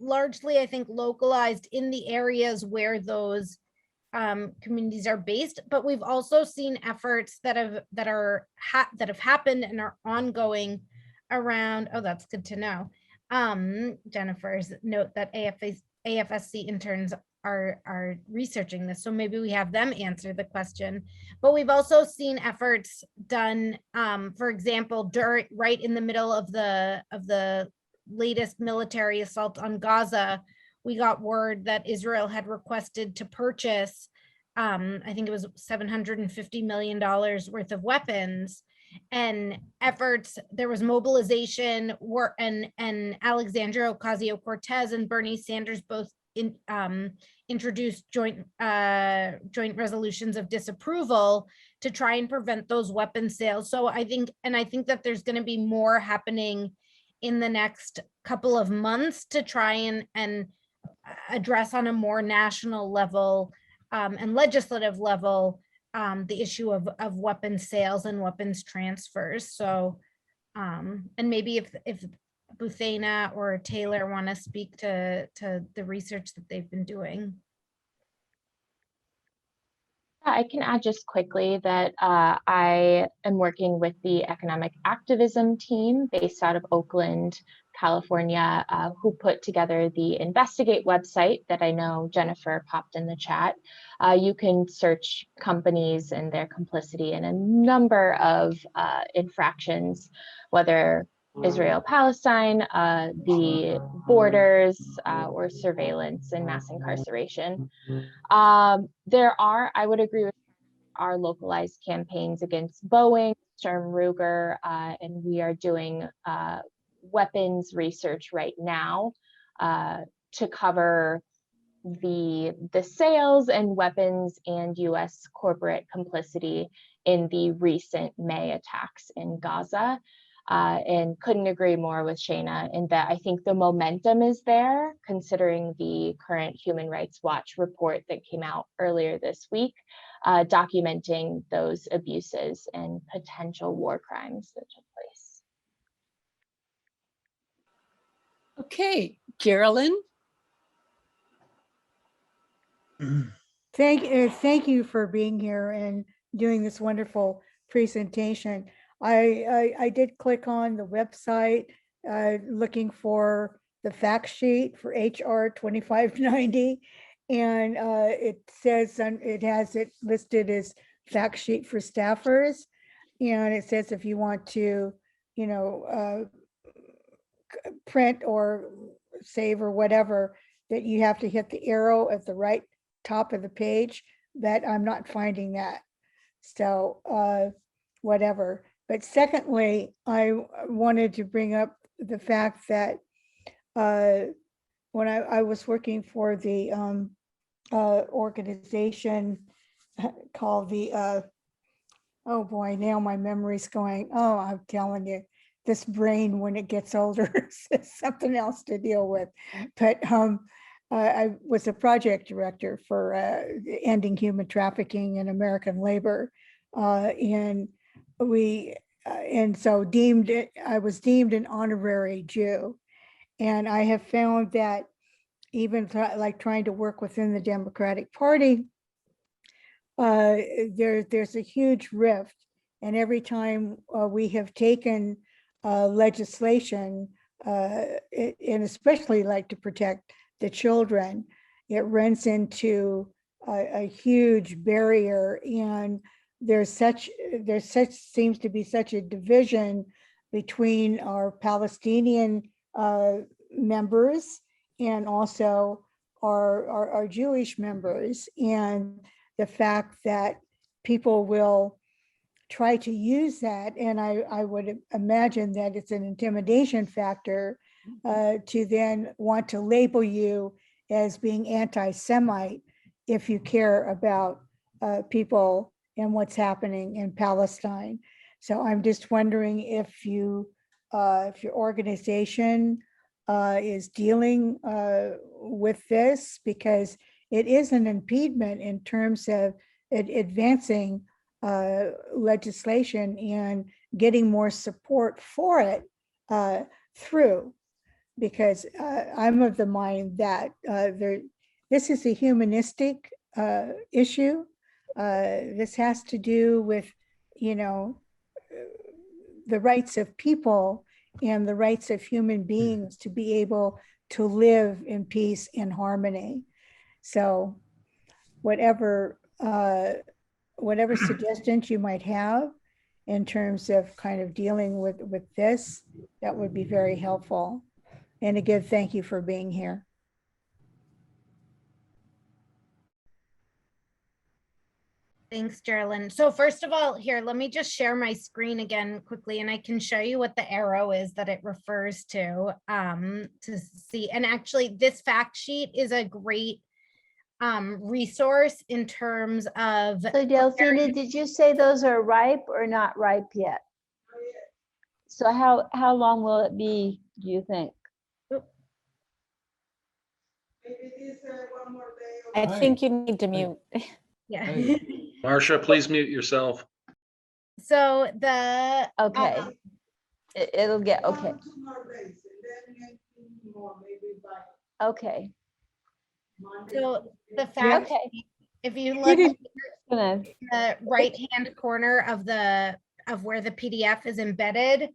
D: largely, I think, localized in the areas where those communities are based, but we've also seen efforts that have happened and are ongoing around. Oh, that's good to know. Jennifer's note that AFSC interns are researching this, so maybe we have them answer the question. But we've also seen efforts done, for example, right in the middle of the latest military assault on Gaza. We got word that Israel had requested to purchase, I think it was $750 million worth of weapons, and efforts, there was mobilization, and Alexandria Ocasio-Cortez and Bernie Sanders both introduced joint resolutions of disapproval to try and prevent those weapon sales. So I think that there's going to be more happening in the next couple of months to try and address on a more national level and legislative level the issue of weapons sales and weapons transfers. So and maybe if Buthena or Taylor want to speak to the research that they've been doing.
J: I can add just quickly that I am working with the economic activism team based out of Oakland, California, who put together the Investigate website that I know Jennifer popped in the chat. You can search companies and their complicity in a number of infractions, whether Israel, Palestine, the borders, or surveillance and mass incarceration. There are, I would agree with, our localized campaigns against Boeing, Sturm Ruger, and we are doing weapons research right now to cover the sales and weapons and U.S. corporate complicity in the recent May attacks in Gaza. And couldn't agree more with Shaina in that I think the momentum is there, considering the current Human Rights Watch report that came out earlier this week, documenting those abuses and potential war crimes that took place.
E: Okay, Carolyn.
K: Thank you for being here and doing this wonderful presentation. I did click on the website looking for the fact sheet for HR 2590, and it says it has it listed as fact sheet for staffers, and it says if you want to, you know, print or save or whatever, that you have to hit the arrow at the right top of the page. That I'm not finding that. So whatever. But secondly, I wanted to bring up the fact that when I was working for the organization called the, oh boy, now my memory's going, oh, I'm telling you, this brain when it gets older is something else to deal with. But I was a project director for ending human trafficking in American labor. And so I was deemed an honorary Jew. And I have found that even like trying to work within the Democratic Party, there's a huge rift. And every time we have taken legislation, and especially like to protect the children, it runs into a huge barrier, and there seems to be such a division between our Palestinian members and also our Jewish members, and the fact that people will try to use that, and I would imagine that it's an intimidation factor to then want to label you as being anti-Semite if you care about people and what's happening in Palestine. So I'm just wondering if your organization is dealing with this, because it is an impediment in terms of advancing legislation and getting more support for it through, because I'm of the mind that this is a humanistic issue. This has to do with, you know, the rights of people and the rights of human beings to be able to live in peace and harmony. So whatever suggestions you might have in terms of kind of dealing with this, that would be very helpful. And again, thank you for being here.
D: Thanks, Geraldine. So first of all, here, let me just share my screen again quickly, and I can show you what the arrow is that it refers to see. And actually, this fact sheet is a great resource in terms of.
L: So Delphina, did you say those are ripe or not ripe yet? So how long will it be, do you think?
B: I think you need to mute.
D: Yeah.
M: Marcia, please mute yourself.
D: So the
L: okay, it'll get okay. Okay.
D: So the fact, if you look at the right-hand corner of where the PDF is embedded,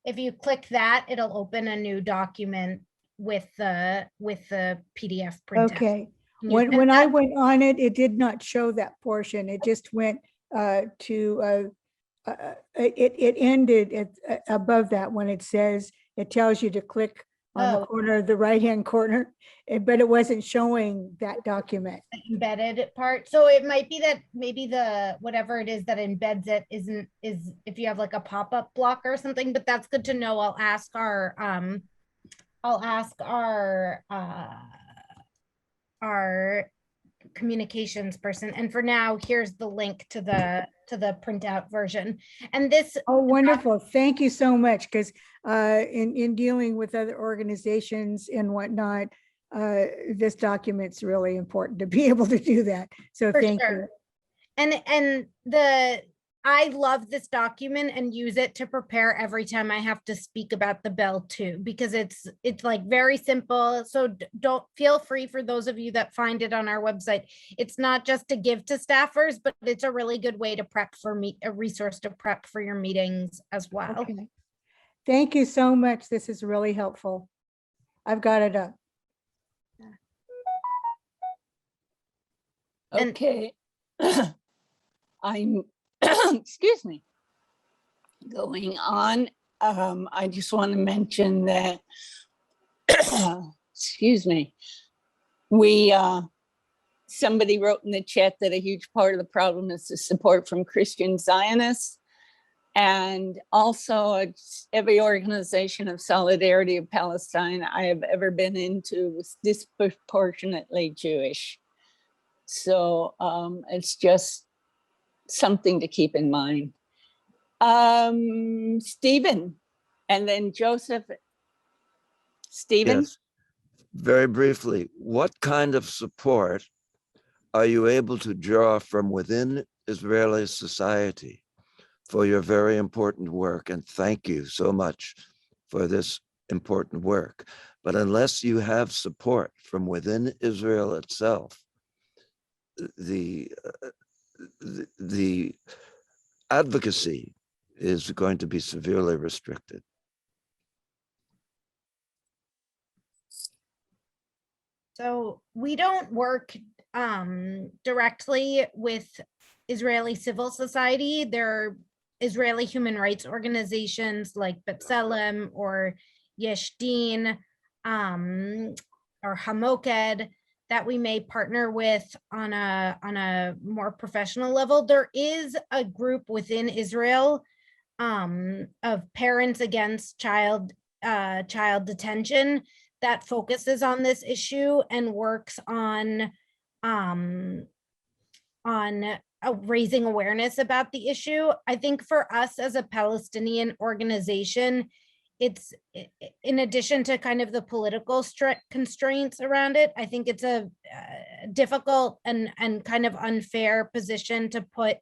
D: if you click that, it'll open a new document with the PDF printout.
K: Okay. When I went on it, it did not show that portion. It just went to it ended at above that when it says, it tells you to click on the corner, the right-hand corner, but it wasn't showing that document.
D: Embedded part. So it might be that maybe the whatever it is that embeds it is if you have like a pop-up blocker or something, but that's good to know. I'll ask our communications person. And for now, here's the link to the printout version. And this
K: wonderful. Thank you so much. Because in dealing with other organizations and whatnot, this document's really important to be able to do that. So thank you.
D: And I love this document and use it to prepare every time I have to speak about the bill too, because it's like very simple. So don't feel free, for those of you that find it on our website. It's not just to give to staffers, but it's a really good way to prep for a resource to prep for your meetings as well.
K: Okay. Thank you so much. This is really helpful. I've got it up.
E: Okay. I'm excuse me, going on. I just want to mention that excuse me, somebody wrote in the chat that a huge part of the problem is the support from Christian Zionists, and also every organization of solidarity of Palestine I have ever been into was disproportionately Jewish. So it's just something to keep in mind. Stephen, and then Joseph. Stephen?
N: Yes. Very briefly, what kind of support are you able to draw from within Israeli society for your very important work? And thank you so much for this important work. But unless you have support from within Israel itself, the advocacy is going to be severely restricted.
D: So we don't work directly with Israeli civil society. There are Israeli human rights organizations like B'Tselem or Yesh Din or Hamoked that we may partner with on a more professional level. There is a group within Israel of Parents Against Child Detention that focuses on this issue and works on raising awareness about the issue. I think for us as a Palestinian organization, it's, in addition to kind of the political constraints around it, I think it's a difficult and kind of unfair position to put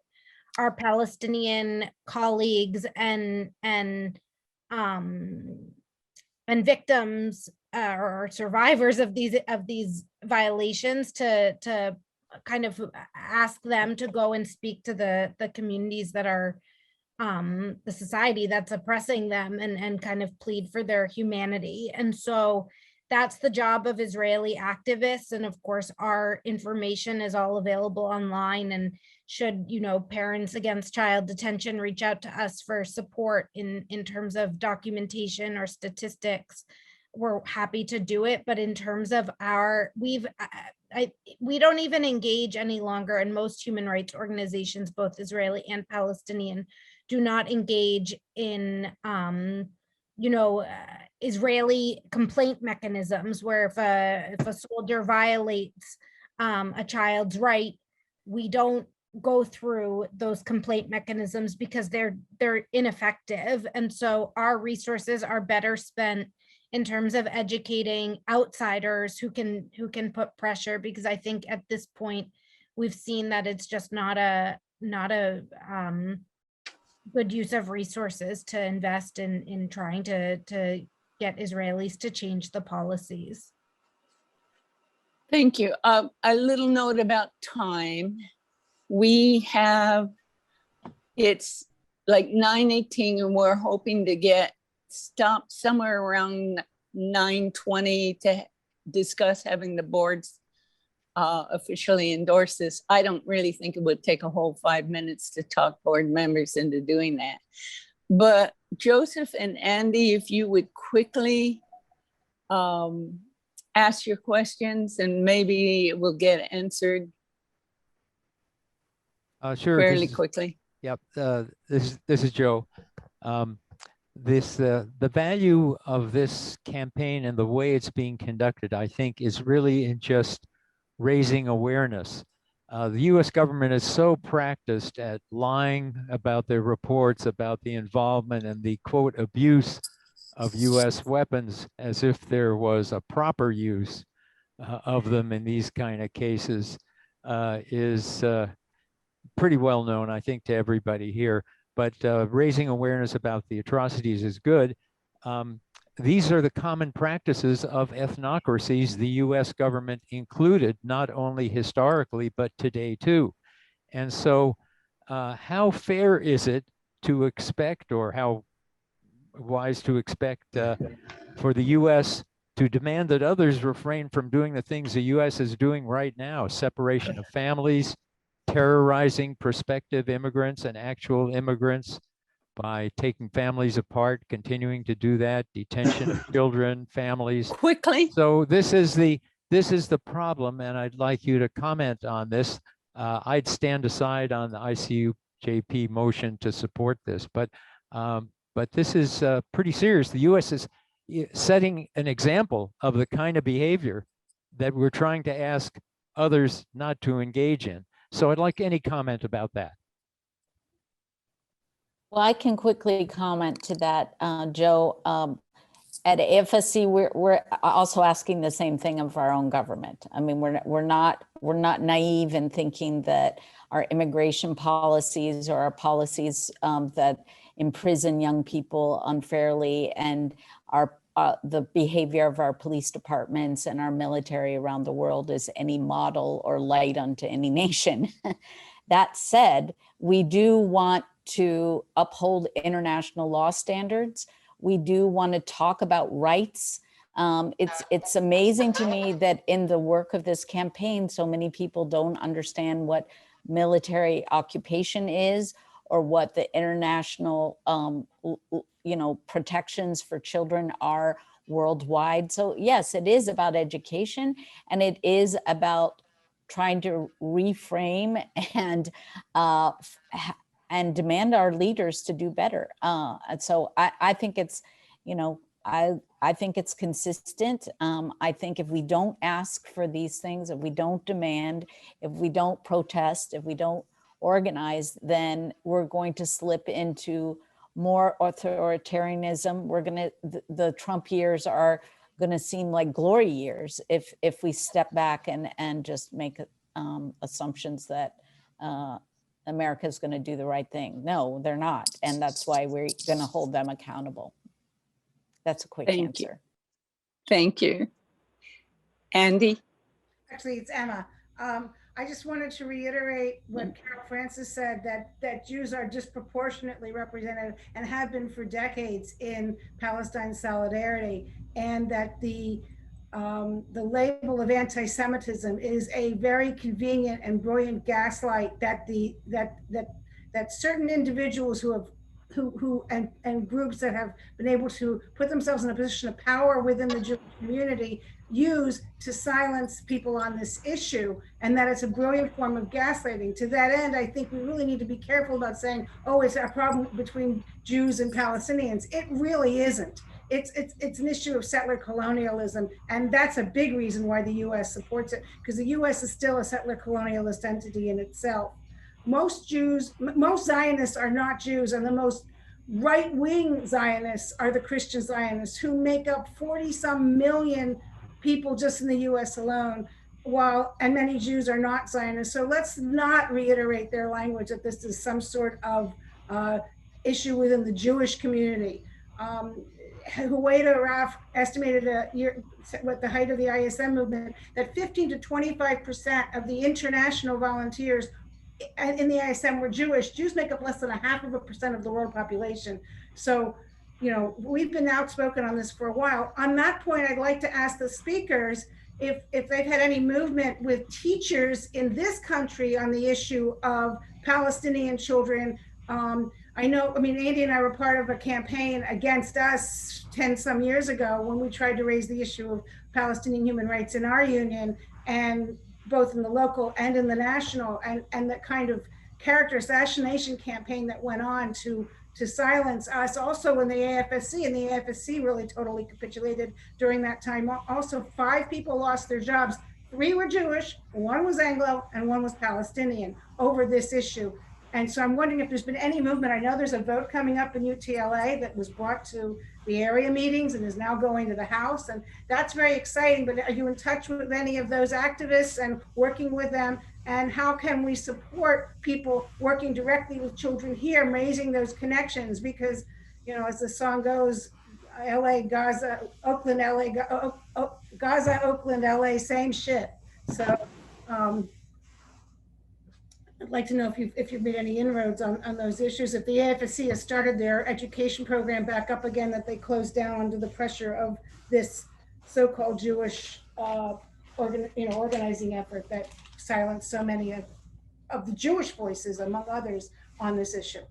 D: our Palestinian colleagues and victims or survivors of these violations to kind of ask them to go and speak to the communities that are the society that's oppressing them and kind of plead for their humanity. And so that's the job of Israeli activists. And of course, our information is all available online, and should, you know, Parents Against Child Detention reach out to us for support in terms of documentation or statistics, we're happy to do it. But in terms of we don't even engage any longer, and most human rights organizations, both Israeli and Palestinian, do not engage in Israeli complaint mechanisms, where if a soldier violates a child's right, we don't go through those complaint mechanisms because they're ineffective. And so our resources are better spent in terms of educating outsiders who can put pressure, because I think at this point we've seen that it's just not a good use of resources to invest in trying to get Israelis to change the policies.
E: Thank you. A little note about time. It's like 9:18 and we're hoping to stop somewhere around 9:20 to discuss having the boards officially endorse this. I don't really think it would take a whole 5 minutes to talk board members into doing that. But Joseph and Andy, if you would quickly ask your questions and maybe it will get answered
O: Sure.
E: fairly quickly.
O: Yep. This is Joe. The value of this campaign and the way it's being conducted, I think, is really in just raising awareness. The U.S. government is so practiced at lying about their reports about the involvement and the quote abuse of U.S. weapons, as if there was a proper use of them in these kind of cases, is pretty well known, I think, to everybody here. But raising awareness about the atrocities is good. These are the common practices of ethnocracies, the US government included, not only historically, but today too. And so how fair is it to expect, or how wise to expect for the US to demand that others refrain from doing the things the US is doing right now, separation of families, terrorizing prospective immigrants and actual immigrants by taking families apart, continuing to do that, detention of children, families.
E: Quickly.
O: So this is the problem, and I'd like you to comment on this. I'd stand aside on the ICUJP motion to support this, but this is pretty serious. The U.S. is setting an example of the kind of behavior that we're trying to ask others not to engage in. So I'd like any comment about that.
B: Well, I can quickly comment to that, Joe. At AFSC, we're also asking the same thing of our own government. I mean, we're not naive in thinking that our immigration policies or our policies that imprison young people unfairly and the behavior of our police departments and our military around the world is any model or light unto any nation. That said, we do want to uphold international law standards. We do want to talk about rights. It's amazing to me that in the work of this campaign, so many people don't understand what military occupation is or what the international protections for children are worldwide. So yes, it is about education, and it is about trying to reframe and demand our leaders to do better. And so I think it's, I think it's consistent. I think if we don't ask for these things, if we don't demand, if we don't protest, if we don't organize, then we're going to slip into more authoritarianism. The Trump years are gonna seem like glory years if we step back and just make assumptions that America is going to do the right thing. No, they're not. And that's why we're going to hold them accountable. That's a quick answer.
E: Thank you. Andy?
P: Actually, it's Emma. I just wanted to reiterate what Carol Francis said, that Jews are disproportionately represented and have been for decades in Palestine solidarity, and that the label of anti-Semitism is a very convenient and brilliant gaslight that that certain individuals and groups that have been able to put themselves in a position of power within the Jewish community use to silence people on this issue, and that it's a brilliant form of gaslighting. To that end, I think we really need to be careful about saying, oh, it's a problem between Jews and Palestinians. It really isn't. It's an issue of settler colonialism, and that's a big reason why the U.S. supports it, because the U.S. is still a settler colonialist entity in itself. Most Zionists are not Jews, and the most right-wing Zionists are the Christian Zionists, who make up 40-some million people just in the U.S. alone, and many Jews are not Zionists. So let's not reiterate their language that this is some sort of issue within the Jewish community. Huwaida Raf estimated at the height of the ISM movement that 15 to 25% of the international volunteers in the ISM were Jewish. Jews make up less than 0.5% of the world population. So, we've been outspoken on this for a while. On that point, I'd like to ask the speakers if they've had any movement with teachers in this country on the issue of Palestinian children. I know, I mean, Andy and I were part of a campaign against us 10 some years ago when we tried to raise the issue of Palestinian human rights in our union, and both in the local and in the national, and the kind of character assassination campaign that went on to silence us. Also in the AFSC, and the AFSC really totally capitulated during that time. Also, 5 people lost their jobs. 3 were Jewish, 1 was Anglo, and 1 was Palestinian over this issue. And so I'm wondering if there's been any movement. I know there's a vote coming up in UTLA that was brought to the area meetings and is now going to the House. And that's very exciting, but are you in touch with any of those activists and working with them? And how can we support people working directly with children here, raising those connections? Because, you know, as the song goes, LA, Gaza, Oakland, LA, Gaza, Oakland, LA, same shit. So, I'd like to know if you've made any inroads on those issues. If the AFSC has started their education program back up again, that they closed down under the pressure of this so-called Jewish organizing effort that silenced so many of the Jewish voices, among others, on this issue.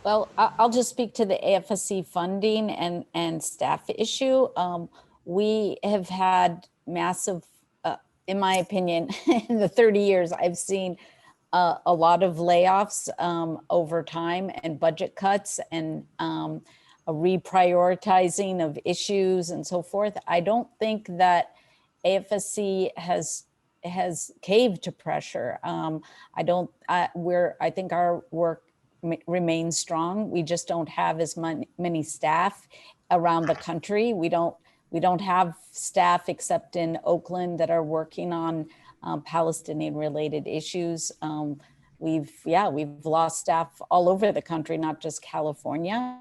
B: Well, I'll just speak to the AFSC funding and staff issue. We have had massive, in my opinion, in the 30 years, I've seen a lot of layoffs over time, and budget cuts, and a reprioritizing of issues and so forth. I don't think that AFSC has caved to pressure. I think our work remains strong. We just don't have as many staff around the country. We don't have staff except in Oakland that are working on Palestinian related issues. We've lost staff all over the country, not just California.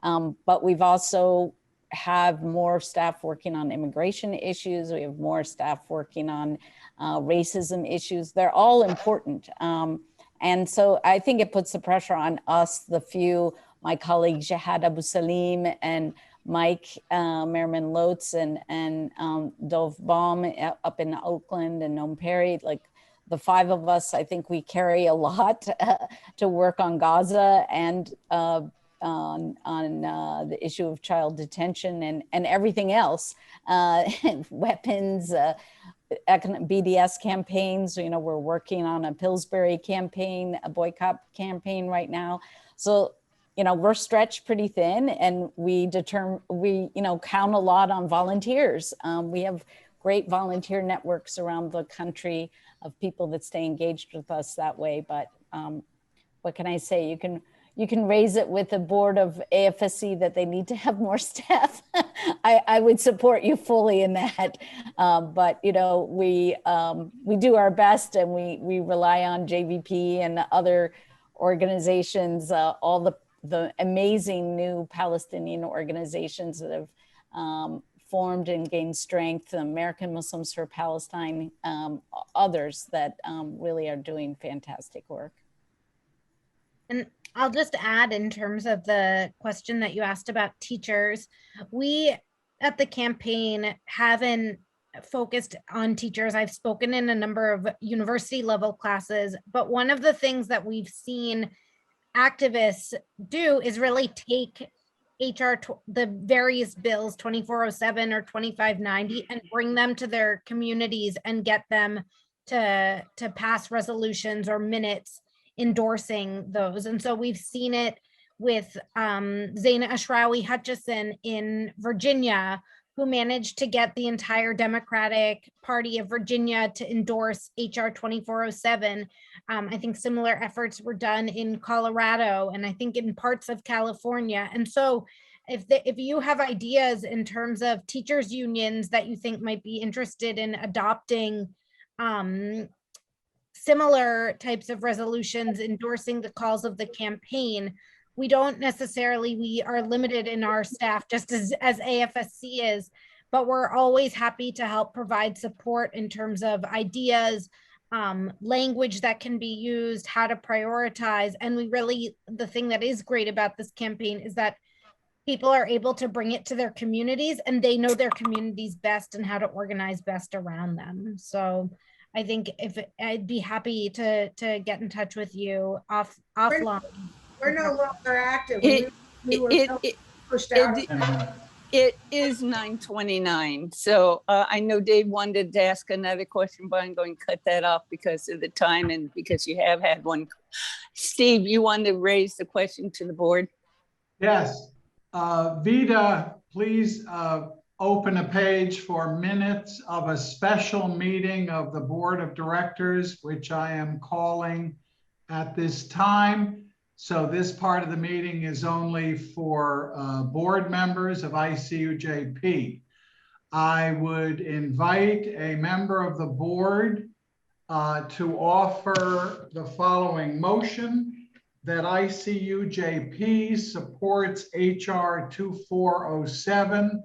B: But we've also have more staff working on immigration issues. We have more staff working on racism issues. They're all important. And so I think it puts the pressure on us, the few, my colleagues, Jihad Abu Salim and Mike Merriman Lotz and Dov Baum up in Oakland and Noam Perry, like the 5 of us, I think we carry a lot to work on Gaza and on the issue of child detention and everything else, weapons, BDS campaigns. You know, we're working on a Pillsbury campaign, a boycott campaign right now. So, you know, we're stretched pretty thin, and we count a lot on volunteers. We have great volunteer networks around the country of people that stay engaged with us that way. But what can I say? You can raise it with the board of AFSC that they need to have more staff. I would support you fully in that. But, you know, we do our best, and we rely on JVP and other organizations, all the amazing new Palestinian organizations that have formed and gained strength, American Muslims for Palestine, others that really are doing fantastic work.
D: And I'll just add, in terms of the question that you asked about teachers, we at the campaign haven't focused on teachers. I've spoken in a number of university level classes, but one of the things that we've seen activists do is really take the various bills, 2407 or 2590, and bring them to their communities and get them to pass resolutions or minutes endorsing those. And so we've seen it with Zaina Ashrawi Hutchison in Virginia, who managed to get the entire Democratic Party of Virginia to endorse HR 2407. I think similar efforts were done in Colorado, and I think in parts of California. And so if you have ideas in terms of teachers unions that you think might be interested in adopting similar types of resolutions endorsing the calls of the campaign, we are limited in our staff, just as AFSC is, but we're always happy to help provide support in terms of ideas, language that can be used, how to prioritize. And the thing that is great about this campaign is that people are able to bring it to their communities, and they know their communities best and how to organize best around them. So I think I'd be happy to get in touch with you offline.
P: We're no longer active. We were pushed out.
E: It is 9:29. So I know Dave wanted to ask another question, but I'm going to cut that off because of the time and because you have had one. Steve, you wanted to raise the question to the board?
F: Yes. Vida, please open a page for minutes of a special meeting of the Board of Directors, which I am calling at this time. So this part of the meeting is only for board members of ICUJP. I would invite a member of the board to offer the following motion: that ICUJP supports HR 2407,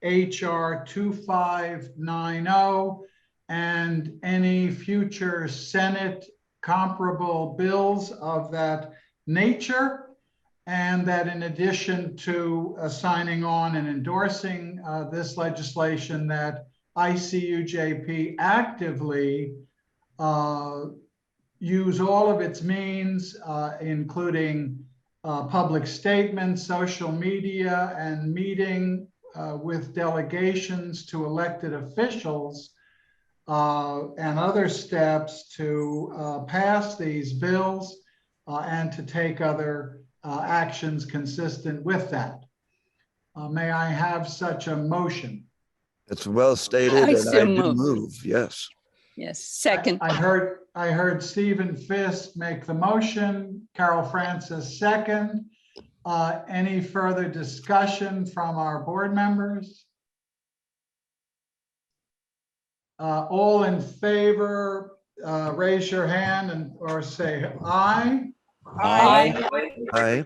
F: HR 2590, and any future Senate comparable bills of that nature, and that in addition to signing on and endorsing this legislation, that ICUJP actively use all of its means, including public statements, social media, and meeting with delegations to elected officials and other steps to pass these bills and to take other actions consistent with that. May I have such a motion?
N: It's well stated, and I do move. Yes.
E: Yes. Second.
F: I heard Stephen Fisk make the motion. Carol Francis second. Any further discussion from our board members? All in favor, raise your hand and or say aye.
E: Aye.
N: Aye.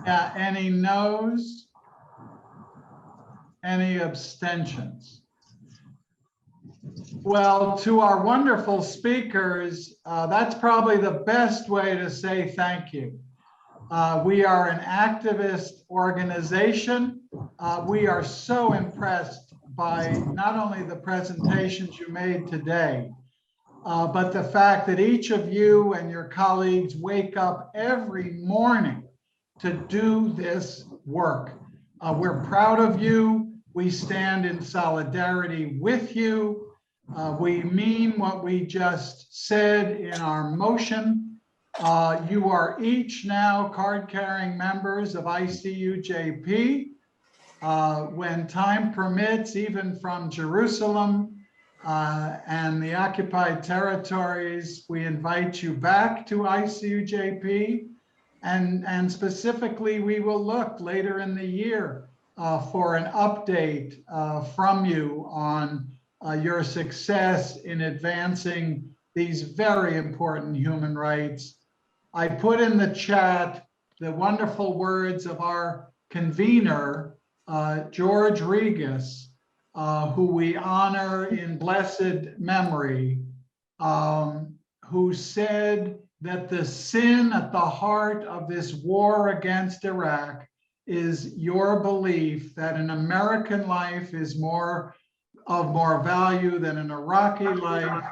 L: Aye.
F: Any noes? Any abstentions? Well, to our wonderful speakers, that's probably the best way to say thank you. We are an activist organization. We are so impressed by not only the presentations you made today, but the fact that each of you and your colleagues wake up every morning to do this work. We're proud of you. We stand in solidarity with you. We mean what we just said in our motion. You are each now card-carrying members of ICUJP. When time permits, even from Jerusalem and the occupied territories, we invite you back to ICUJP. And specifically, we will look later in the year for an update from you on your success in advancing these very important human rights. I put in the chat the wonderful words of our convener, George Regas, who we honor in blessed memory, who said that the sin at the heart of this war against Iraq is your belief that an American life is of more value than an Iraqi life,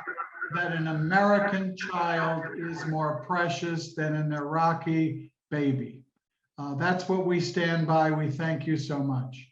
F: that an American child is more precious than an Iraqi baby. That's what we stand by. We thank you so much.